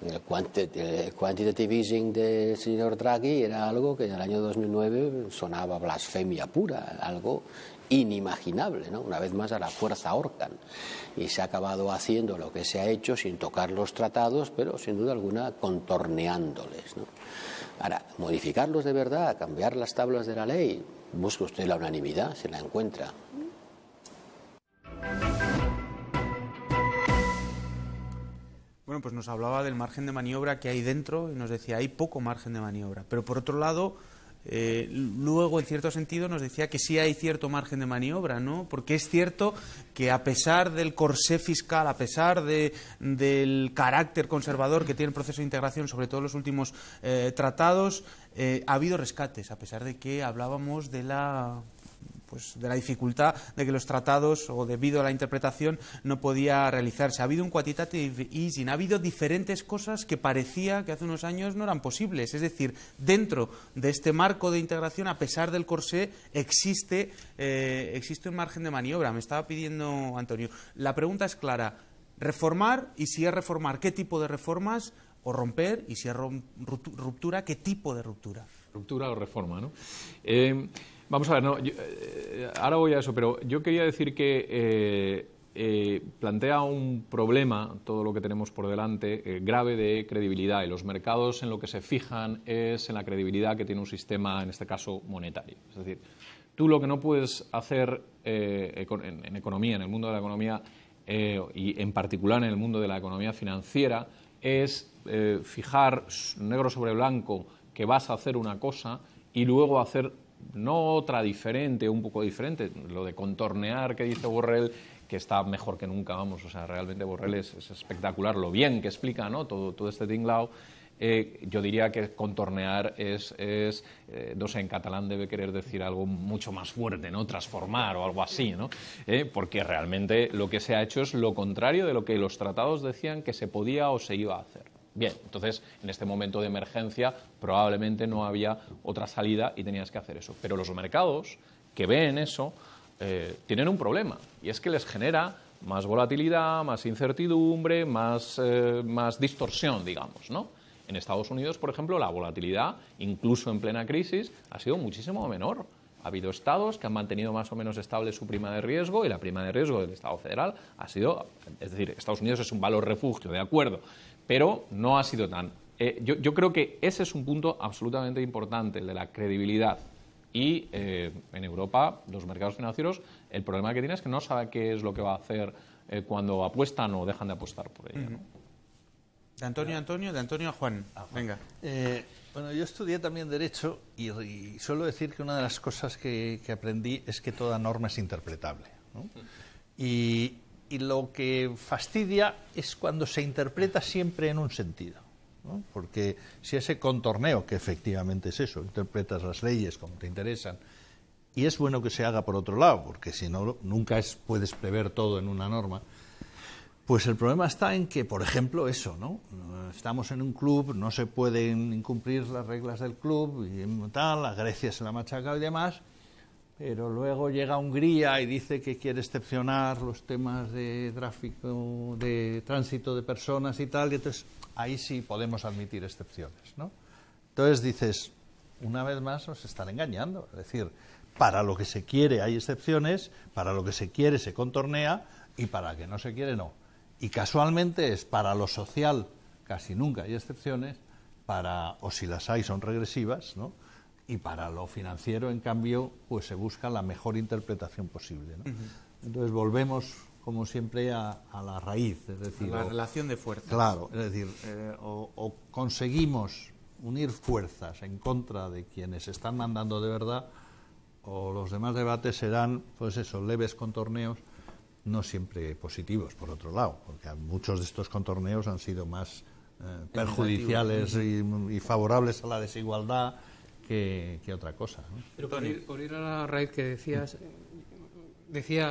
El quantitative easing del señor Draghi era algo que en el año 2009 sonaba blasfemia pura, algo inimaginable, ¿no? Una vez más a la fuerza ahorcan, y se ha acabado haciendo lo que se ha hecho sin tocar los tratados, pero sin duda alguna contorneándoles, ¿no? Ahora, modificarlos de verdad, cambiar las tablas de la ley, busque usted la unanimidad, se la encuentra. Bueno, pues nos hablaba del margen de maniobra que hay dentro y nos decía hay poco margen de maniobra. Pero por otro lado, luego en cierto sentido nos decía que sí hay cierto margen de maniobra, ¿no? Porque es cierto que a pesar del corsé fiscal, a pesar del carácter conservador que tiene el proceso de integración, sobre todo en los últimos tratados, ha habido rescates, a pesar de que hablábamos de la dificultad de que los tratados, o debido a la interpretación, no podía realizarse. Ha habido un quantitative easing, ha habido diferentes cosas que parecía que hace unos años no eran posibles. Es decir, dentro de este marco de integración, a pesar del corsé, existe un margen de maniobra. Me estaba pidiendo Antonio. La pregunta es clara. Reformar, y si es reformar, ¿qué tipo de reformas? O romper, y si es ruptura, ¿qué tipo de ruptura? Ruptura o reforma, ¿no? Vamos a ver, no, ahora voy a eso, pero yo quería decir que plantea un problema, todo lo que tenemos por delante, grave de credibilidad, y los mercados en lo que se fijan es en la credibilidad que tiene un sistema, en este caso, monetario. Es decir, tú lo que no puedes hacer en economía, en el mundo de la economía, y en particular en el mundo de la economía financiera, es fijar negro sobre blanco que vas a hacer una cosa y luego hacer no otra diferente, un poco diferente. Lo de contornear que dice Borrell, que está mejor que nunca, vamos, o sea, realmente Borrell es espectacular, lo bien que explica, ¿no?, todo este tinglao. Yo diría que contornear no sé, en catalán debe querer decir algo mucho más fuerte, ¿no?, transformar o algo así, ¿no? Porque realmente lo que se ha hecho es lo contrario de lo que los tratados decían que se podía o se iba a hacer. Bien, entonces, en este momento de emergencia probablemente no había otra salida y tenías que hacer eso. Pero los mercados que ven eso tienen un problema, y es que les genera más volatilidad, más incertidumbre, más distorsión, digamos, ¿no? En Estados Unidos, por ejemplo, la volatilidad, incluso en plena crisis, ha sido muchísimo menor. Ha habido estados que han mantenido más o menos estable su prima de riesgo, y la prima de riesgo del Estado federal ha sido, es decir, Estados Unidos es un valor refugio, de acuerdo, pero no ha sido tan. Yo creo que ese es un punto absolutamente importante, el de la credibilidad. Y en Europa, los mercados financieros, el problema que tienen es que no saben qué es lo que va a hacer cuando apuestan o dejan de apostar por ella, ¿no? De Antonio a Juan. Venga. Bueno, yo estudié también Derecho y suelo decir que una de las cosas que aprendí es que toda norma es interpretable, ¿no? Y lo que fastidia es cuando se interpreta siempre en un sentido, ¿no? Porque si ese contorneo, que efectivamente es eso, interpretas las leyes como te interesan, y es bueno que se haga por otro lado, porque si no, nunca puedes prever todo en una norma. Pues el problema está en que, por ejemplo, eso, ¿no? Estamos en un club, no se pueden incumplir las reglas del club y tal, a Grecia se la ha machacado y demás, pero luego llega Hungría y dice que quiere excepcionar los temas de tráfico, de tránsito de personas y tal, y entonces ahí sí podemos admitir excepciones, ¿no? Entonces dices, una vez más nos están engañando, es decir, para lo que se quiere hay excepciones, para lo que se quiere se contornea y para lo que no se quiere no. Y casualmente es para lo social, casi nunca hay excepciones, o si las hay son regresivas, ¿no? Y para lo financiero, en cambio, pues se busca la mejor interpretación posible, ¿no? Entonces volvemos, como siempre, a la raíz, es decir, la relación de fuerzas. Claro, es decir, o conseguimos unir fuerzas en contra de quienes están mandando de verdad, o los demás debates serán, pues eso, leves contorneos, no siempre positivos, por otro lado, porque muchos de estos contorneos han sido más perjudiciales y favorables a la desigualdad que otra cosa, ¿no? Pero por ir a la raíz que decía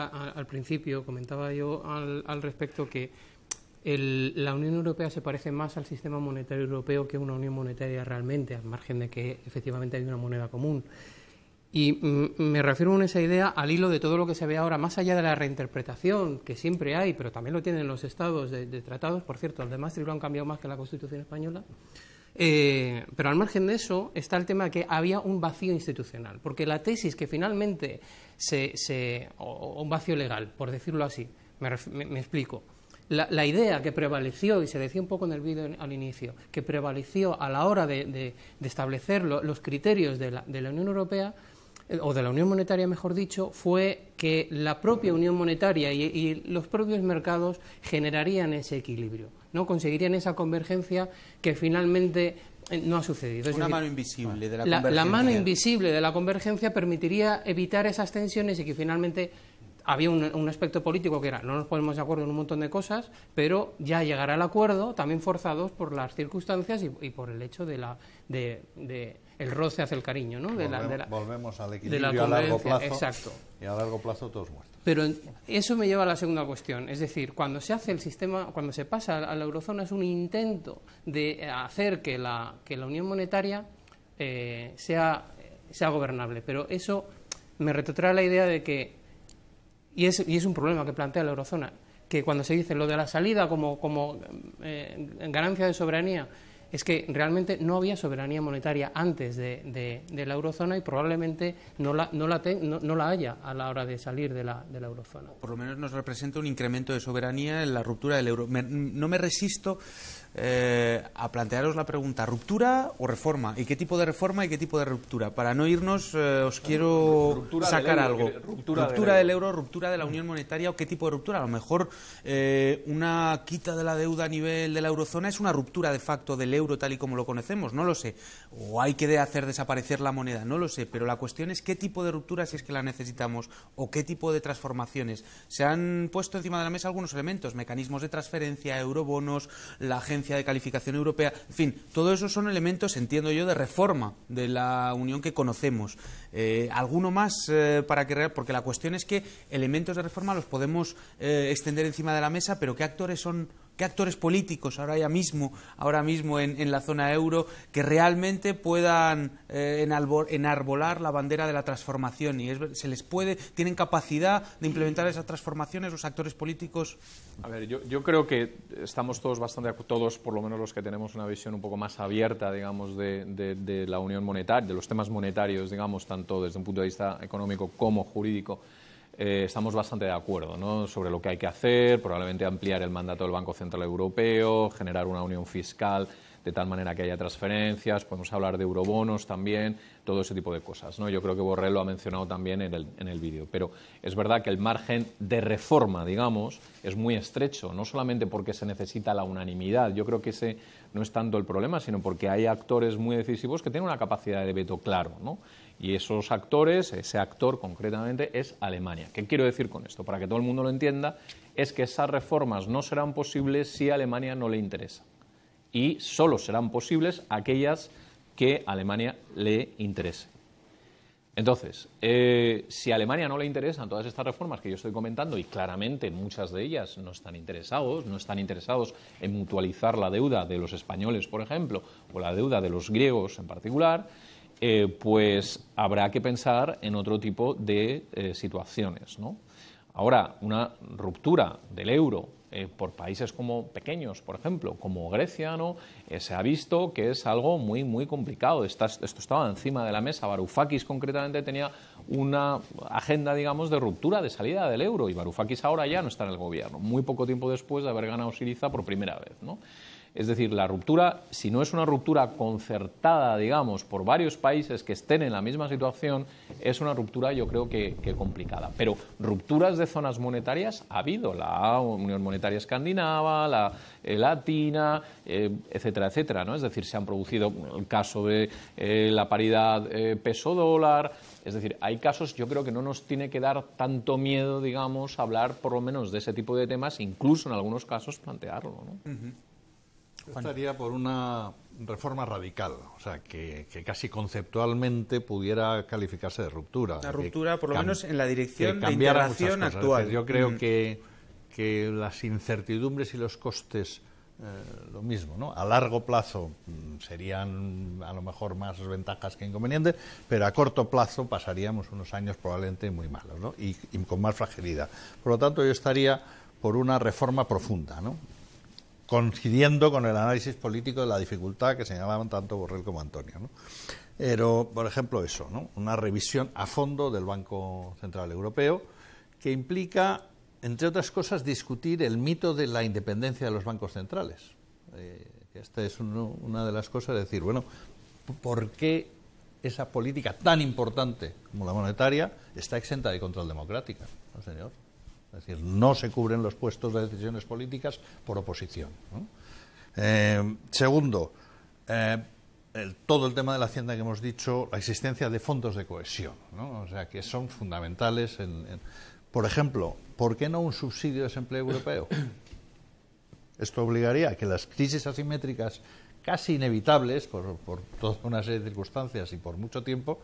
al principio, comentaba yo al respecto que la Unión Europea se parece más al sistema monetario europeo que una unión monetaria realmente, al margen de que efectivamente hay una moneda común. Y me refiero en esa idea al hilo de todo lo que se ve ahora, más allá de la reinterpretación, que siempre hay, pero también lo tienen los estados de tratados. Por cierto, los de Maastricht lo han cambiado más que la Constitución española. Pero al margen de eso está el tema de que había un vacío institucional, porque la tesis que finalmente o un vacío legal, por decirlo así, me explico. La idea que prevaleció, y se decía un poco en el vídeo al inicio, que prevaleció a la hora de establecer los criterios de la Unión Europea, o de la Unión Monetaria, mejor dicho, fue que la propia Unión Monetaria y los propios mercados generarían ese equilibrio, ¿no? Conseguirían esa convergencia que finalmente no ha sucedido. Una mano invisible de la convergencia. La mano invisible de la convergencia permitiría evitar esas tensiones y que finalmente había un aspecto político que era, no nos ponemos de acuerdo en un montón de cosas, pero ya llegará al acuerdo, también forzados por las circunstancias y por el hecho de el roce hacia el cariño, ¿no? Volvemos al de equilibrio a largo plazo. Exacto. Y a largo plazo todos muertos. Pero eso me lleva a la segunda cuestión, es decir, cuando se hace el sistema, cuando se pasa a la eurozona, es un intento de hacer que la unión monetaria sea gobernable, pero eso me retrotrae la idea de que y es un problema que plantea la eurozona, que cuando se dice lo de la salida como ganancia de soberanía, es que realmente no había soberanía monetaria antes de la eurozona y probablemente no la haya a la hora de salir de la eurozona. Por lo menos nos representa un incremento de soberanía en la ruptura del euro. No me resisto a plantearos la pregunta, ¿ruptura o reforma? ¿Y qué tipo de reforma y qué tipo de ruptura? Para no irnos, os quiero sacar algo. Ruptura del euro, ruptura de la unión monetaria, ¿o qué tipo de ruptura? A lo mejor una quita de la deuda a nivel de la eurozona es una ruptura de facto del euro tal y como lo conocemos, no lo sé. O hay que hacer desaparecer la moneda, no lo sé. Pero la cuestión es qué tipo de ruptura, si es que la necesitamos, o qué tipo de transformaciones. Se han puesto encima de la mesa algunos elementos, mecanismos de transferencia, eurobonos, la agencia de calificación europea, en fin, todo eso son elementos, entiendo yo, de reforma de la Unión que conocemos. ¿Alguno más para que porque la cuestión es que elementos de reforma los podemos extender encima de la mesa, pero ¿qué actores políticos ahora mismo en la zona euro que realmente puedan enarbolar la bandera de la transformación? Y tienen capacidad de implementar esas transformaciones los actores políticos. A ver, yo creo que estamos todos todos, por lo menos los que tenemos una visión un poco más abierta, digamos, de la unión monetaria, de los temas monetarios, digamos, tanto desde un punto de vista económico como jurídico. Estamos bastante de acuerdo, ¿no?, sobre lo que hay que hacer, probablemente ampliar el mandato del Banco Central Europeo, generar una unión fiscal de tal manera que haya transferencias, podemos hablar de eurobonos también, todo ese tipo de cosas, ¿no? Yo creo que Borrell lo ha mencionado también en el vídeo, pero es verdad que el margen de reforma, digamos, es muy estrecho, no solamente porque se necesita la unanimidad, yo creo que ese no es tanto el problema, sino porque hay actores muy decisivos que tienen una capacidad de veto claro, ¿no? Y esos actores, ese actor concretamente, es Alemania. ¿Qué quiero decir con esto? Para que todo el mundo lo entienda, es que esas reformas no serán posibles si a Alemania no le interesa. Y solo serán posibles aquellas que a Alemania le interese. Entonces, si a Alemania no le interesan todas estas reformas que yo estoy comentando, y claramente muchas de ellas no están interesados en mutualizar la deuda de los españoles, por ejemplo, o la deuda de los griegos en particular, pues habrá que pensar en otro tipo de situaciones, ¿no? Ahora, una ruptura del euro por países como pequeños, por ejemplo, como Grecia, ¿no?, se ha visto que es algo muy, muy complicado. Esto estaba encima de la mesa. Varoufakis, concretamente, tenía una agenda, digamos, de ruptura, de salida del euro, y Varoufakis ahora ya no está en el gobierno, muy poco tiempo después de haber ganado Syriza por primera vez, ¿no? Es decir, la ruptura, si no es una ruptura concertada, digamos, por varios países que estén en la misma situación, es una ruptura, yo creo que complicada. Pero rupturas de zonas monetarias ha habido, la Unión Monetaria Escandinava, la Latina, etcétera, etcétera, ¿no? Es decir, se han producido el caso de la paridad peso-dólar. Es decir, hay casos, yo creo que no nos tiene que dar tanto miedo, digamos, hablar por lo menos de ese tipo de temas, incluso en algunos casos plantearlo, ¿no? Yo estaría por una reforma radical, o sea, que casi conceptualmente pudiera calificarse de ruptura. La ruptura, por lo menos en la dirección de integración actual. Yo creo que porque las incertidumbres y los costes, lo mismo, ¿no? A largo plazo serían a lo mejor más ventajas que inconvenientes, pero a corto plazo pasaríamos unos años probablemente muy malos, ¿no? y con más fragilidad. Por lo tanto, yo estaría por una reforma profunda, ¿no? Coincidiendo con el análisis político de la dificultad que señalaban tanto Borrell como Antonio, ¿no? Pero, por ejemplo, eso, ¿no? Una revisión a fondo del Banco Central Europeo, que implica, entre otras cosas, discutir el mito de la independencia de los bancos centrales. Esta es una de las cosas, es decir, bueno, ¿por qué esa política tan importante como la monetaria está exenta de control democrático? No, señor. Es decir, no se cubren los puestos de decisiones políticas por oposición, ¿no? Segundo, todo el tema de la Hacienda que hemos dicho, la existencia de fondos de cohesión, ¿no? O sea, que son fundamentales por ejemplo, ¿por qué no un subsidio de desempleo europeo? Esto obligaría a que las crisis asimétricas casi inevitables por toda una serie de circunstancias y por mucho tiempo,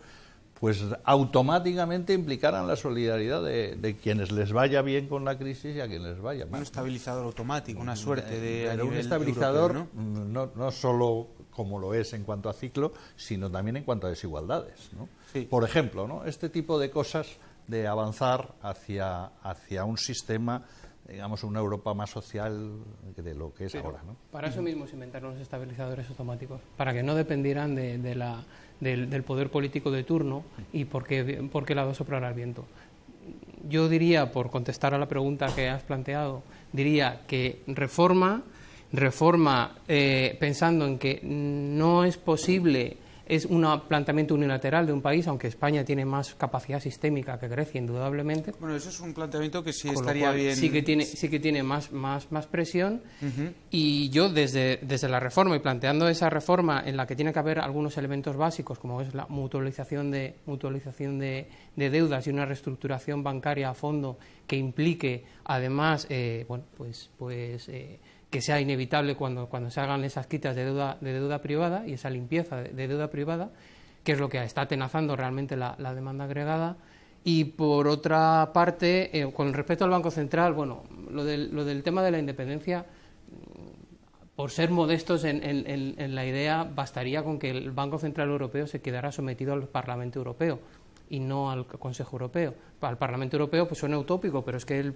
pues automáticamente implicaran la solidaridad de quienes les vaya bien con la crisis y a quienes les vaya mal. Un estabilizador automático, una suerte de... Pero un estabilizador europeo, no solo como lo es en cuanto a ciclo, sino también en cuanto a desigualdades, ¿no? Sí. Por ejemplo, ¿no? Este tipo de cosas de avanzar hacia un sistema, digamos, una Europa más social de lo que es ahora, ¿no? Para eso mismo se inventaron los estabilizadores automáticos, para que no dependieran del poder político de turno y por qué lado soplará el viento. Yo diría, por contestar a la pregunta que has planteado, diría que reforma pensando en que no es posible, es un planteamiento unilateral de un país, aunque España tiene más capacidad sistémica que Grecia, indudablemente. Bueno, eso es un planteamiento que sí estaría bien. Sí que tiene más presión. Y yo, desde la reforma y planteando esa reforma en la que tiene que haber algunos elementos básicos, como es la mutualización de deudas y una reestructuración bancaria a fondo que implique, además, que sea inevitable cuando se hagan esas quitas de deuda privada y esa limpieza de deuda privada, que es lo que está atenazando realmente la demanda agregada. Y por otra parte, con respecto al Banco Central, bueno, lo del tema de la independencia, por ser modestos en la idea, bastaría con que el Banco Central Europeo se quedara sometido al Parlamento Europeo y no al Consejo Europeo. Al Parlamento Europeo pues suena utópico, pero es que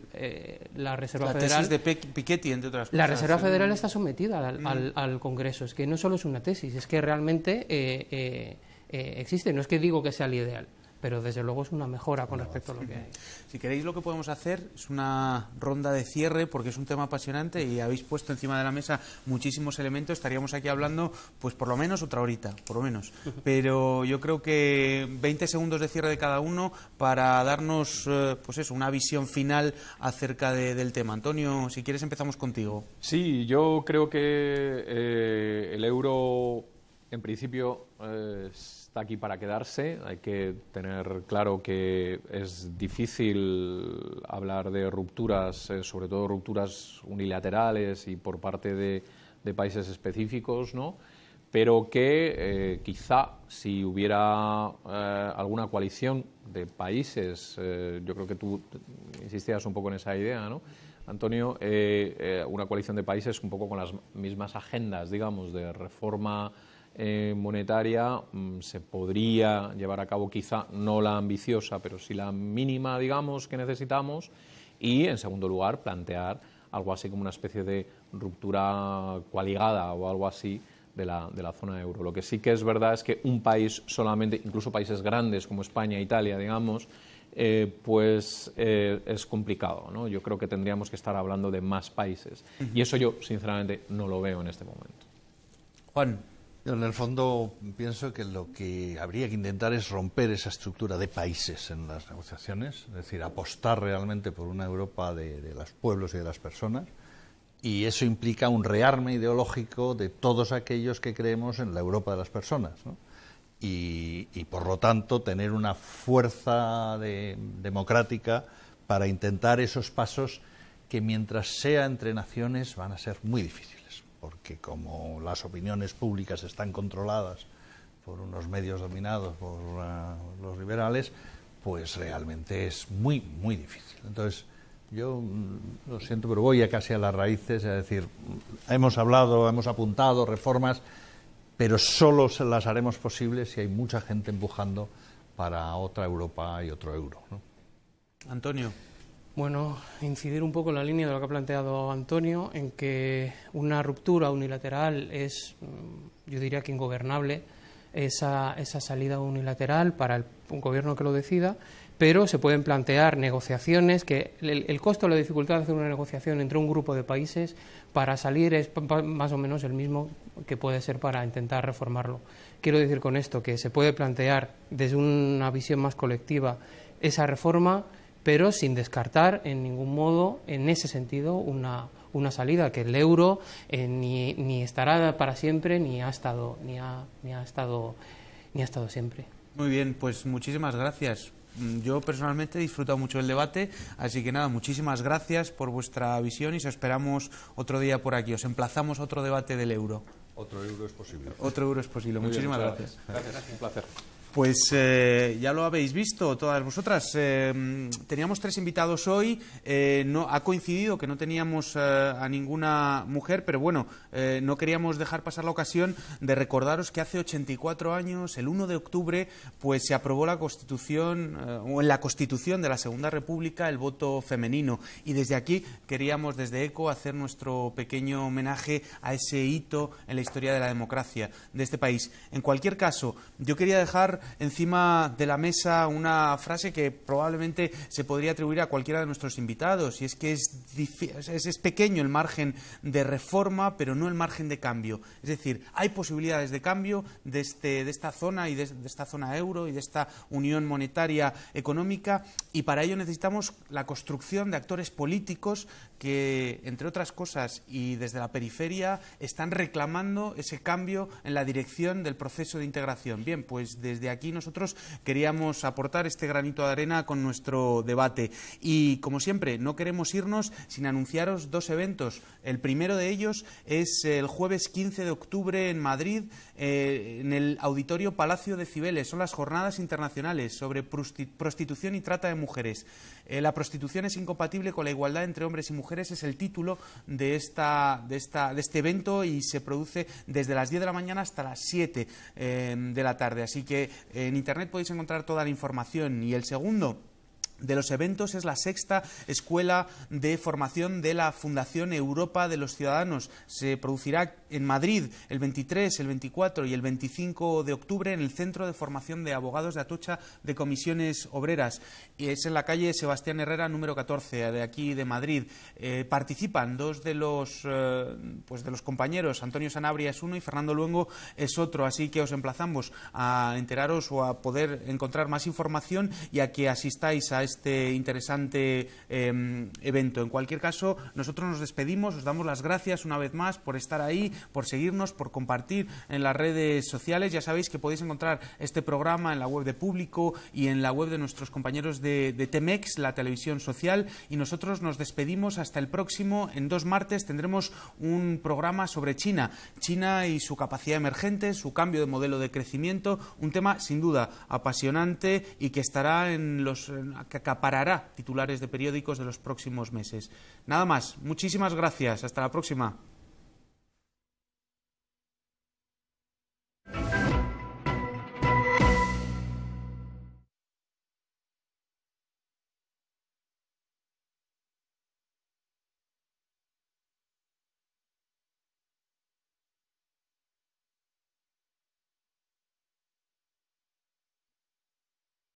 la Reserva Federal... La tesis de Piketty, entre otras cosas. La Reserva Federal está sometida al Congreso. Es que no solo es una tesis, es que realmente existe. No es que digo que sea el ideal, pero desde luego es una mejora con respecto a lo que hay. Si queréis, lo que podemos hacer es una ronda de cierre, porque es un tema apasionante y habéis puesto encima de la mesa muchísimos elementos. Estaríamos aquí hablando pues por lo menos otra horita, por lo menos. Pero yo creo que 20 segundos de cierre de cada uno para darnos pues eso, una visión final acerca del tema. Antonio, si quieres empezamos contigo. Sí, yo creo que el euro en principio está aquí para quedarse. Hay que tener claro que es difícil hablar de rupturas, sobre todo rupturas unilaterales y por parte de países específicos, ¿no? Pero que quizá si hubiera alguna coalición de países, yo creo que tú insistías un poco en esa idea, ¿no, Antonio? Una coalición de países un poco con las mismas agendas, digamos, de reforma monetaria, se podría llevar a cabo quizá no la ambiciosa, pero sí la mínima, digamos, que necesitamos, y en segundo lugar plantear algo así como una especie de ruptura coaligada o algo así de la zona euro. Lo que sí que es verdad es que un país solamente, incluso países grandes como España e Italia, digamos, es complicado, ¿no? Yo creo que tendríamos que estar hablando de más países, y eso yo sinceramente no lo veo en este momento. Juan. Yo en el fondo pienso que lo que habría que intentar es romper esa estructura de países en las negociaciones, es decir, apostar realmente por una Europa de los pueblos y de las personas, y eso implica un rearme ideológico de todos aquellos que creemos en la Europa de las personas, ¿no? Y por lo tanto tener una fuerza democrática para intentar esos pasos que mientras sea entre naciones van a ser muy difíciles, porque como las opiniones públicas están controladas por unos medios dominados por los liberales, pues realmente es muy, muy difícil. Entonces, Yo lo siento, pero voy casi a las raíces, es decir, hemos hablado, hemos apuntado reformas, pero solo se las haremos posibles si hay mucha gente empujando para otra Europa y otro euro, ¿no? Antonio. Bueno, incidir un poco en la línea de lo que ha planteado Antonio, en que una ruptura unilateral es, yo diría que ingobernable, esa salida unilateral para un gobierno que lo decida, pero se pueden plantear negociaciones, que el costo o la dificultad de hacer una negociación entre un grupo de países para salir es más o menos el mismo que puede ser para intentar reformarlo. Quiero decir con esto que se puede plantear desde una visión más colectiva esa reforma, pero sin descartar en ningún modo, en ese sentido, una salida, que el euro ni estará para siempre ni ha estado siempre. Muy bien, pues muchísimas gracias. Yo personalmente he disfrutado mucho del debate, así que nada, muchísimas gracias por vuestra visión y os esperamos otro día por aquí. Os emplazamos a otro debate del euro. Otro euro es posible. Otro euro es posible. Muchísimas gracias. Gracias, un placer. Pues ya lo habéis visto todas vosotras. Teníamos 3 invitados hoy. No ha coincidido que no teníamos a ninguna mujer, pero bueno, no queríamos dejar pasar la ocasión de recordaros que hace 84 años, el 1 de octubre, pues se aprobó la Constitución, o en la Constitución de la Segunda República, el voto femenino. Y desde aquí queríamos, desde ECO, hacer nuestro pequeño homenaje a ese hito en la historia de la democracia de este país. En cualquier caso, yo quería dejar encima de la mesa una frase que probablemente se podría atribuir a cualquiera de nuestros invitados, y es que es pequeño el margen de reforma, pero no el margen de cambio. Es decir, hay posibilidades de cambio de esta zona y de esta zona euro y de esta unión monetaria económica, y para ello necesitamos la construcción de actores políticos que, entre otras cosas, y desde la periferia, están reclamando ese cambio en la dirección del proceso de integración. Bien, pues desde aquí nosotros queríamos aportar este granito de arena con nuestro debate. Y, como siempre, no queremos irnos sin anunciaros 2 eventos. El primero de ellos es el jueves 15 de octubre en Madrid, en el Auditorio Palacio de Cibeles. Son las Jornadas Internacionales sobre Prostitución y Trata de Mujeres. La prostitución es incompatible con la igualdad entre hombres y mujeres, es el título de este evento, y se produce desde las 10 de la mañana hasta las 7 de la tarde. Así que en Internet podéis encontrar toda la información. Y el segundo de los eventos es la 6ª Escuela de Formación de la Fundación Europa de los Ciudadanos. Se producirá en Madrid el 23, el 24 y el 25 de octubre en el Centro de Formación de Abogados de Atocha de Comisiones Obreras. Y es en la calle Sebastián Herrera, número 14, de aquí de Madrid. Participan 2 de los compañeros. Antonio Sanabria es uno y Fernando Luengo es otro. Así que os emplazamos a enteraros o a poder encontrar más información y a que asistáis a este interesante evento. En cualquier caso, nosotros nos despedimos, os damos las gracias una vez más por estar ahí, por seguirnos, por compartir en las redes sociales. Ya sabéis que podéis encontrar este programa en la web de Público y en la web de nuestros compañeros de Temex, la televisión social, y nosotros nos despedimos hasta el próximo. En 2 martes tendremos un programa sobre China y su capacidad emergente, su cambio de modelo de crecimiento, un tema sin duda apasionante y que estará que acaparará titulares de periódicos de los próximos meses. Nada más, muchísimas gracias, hasta la próxima.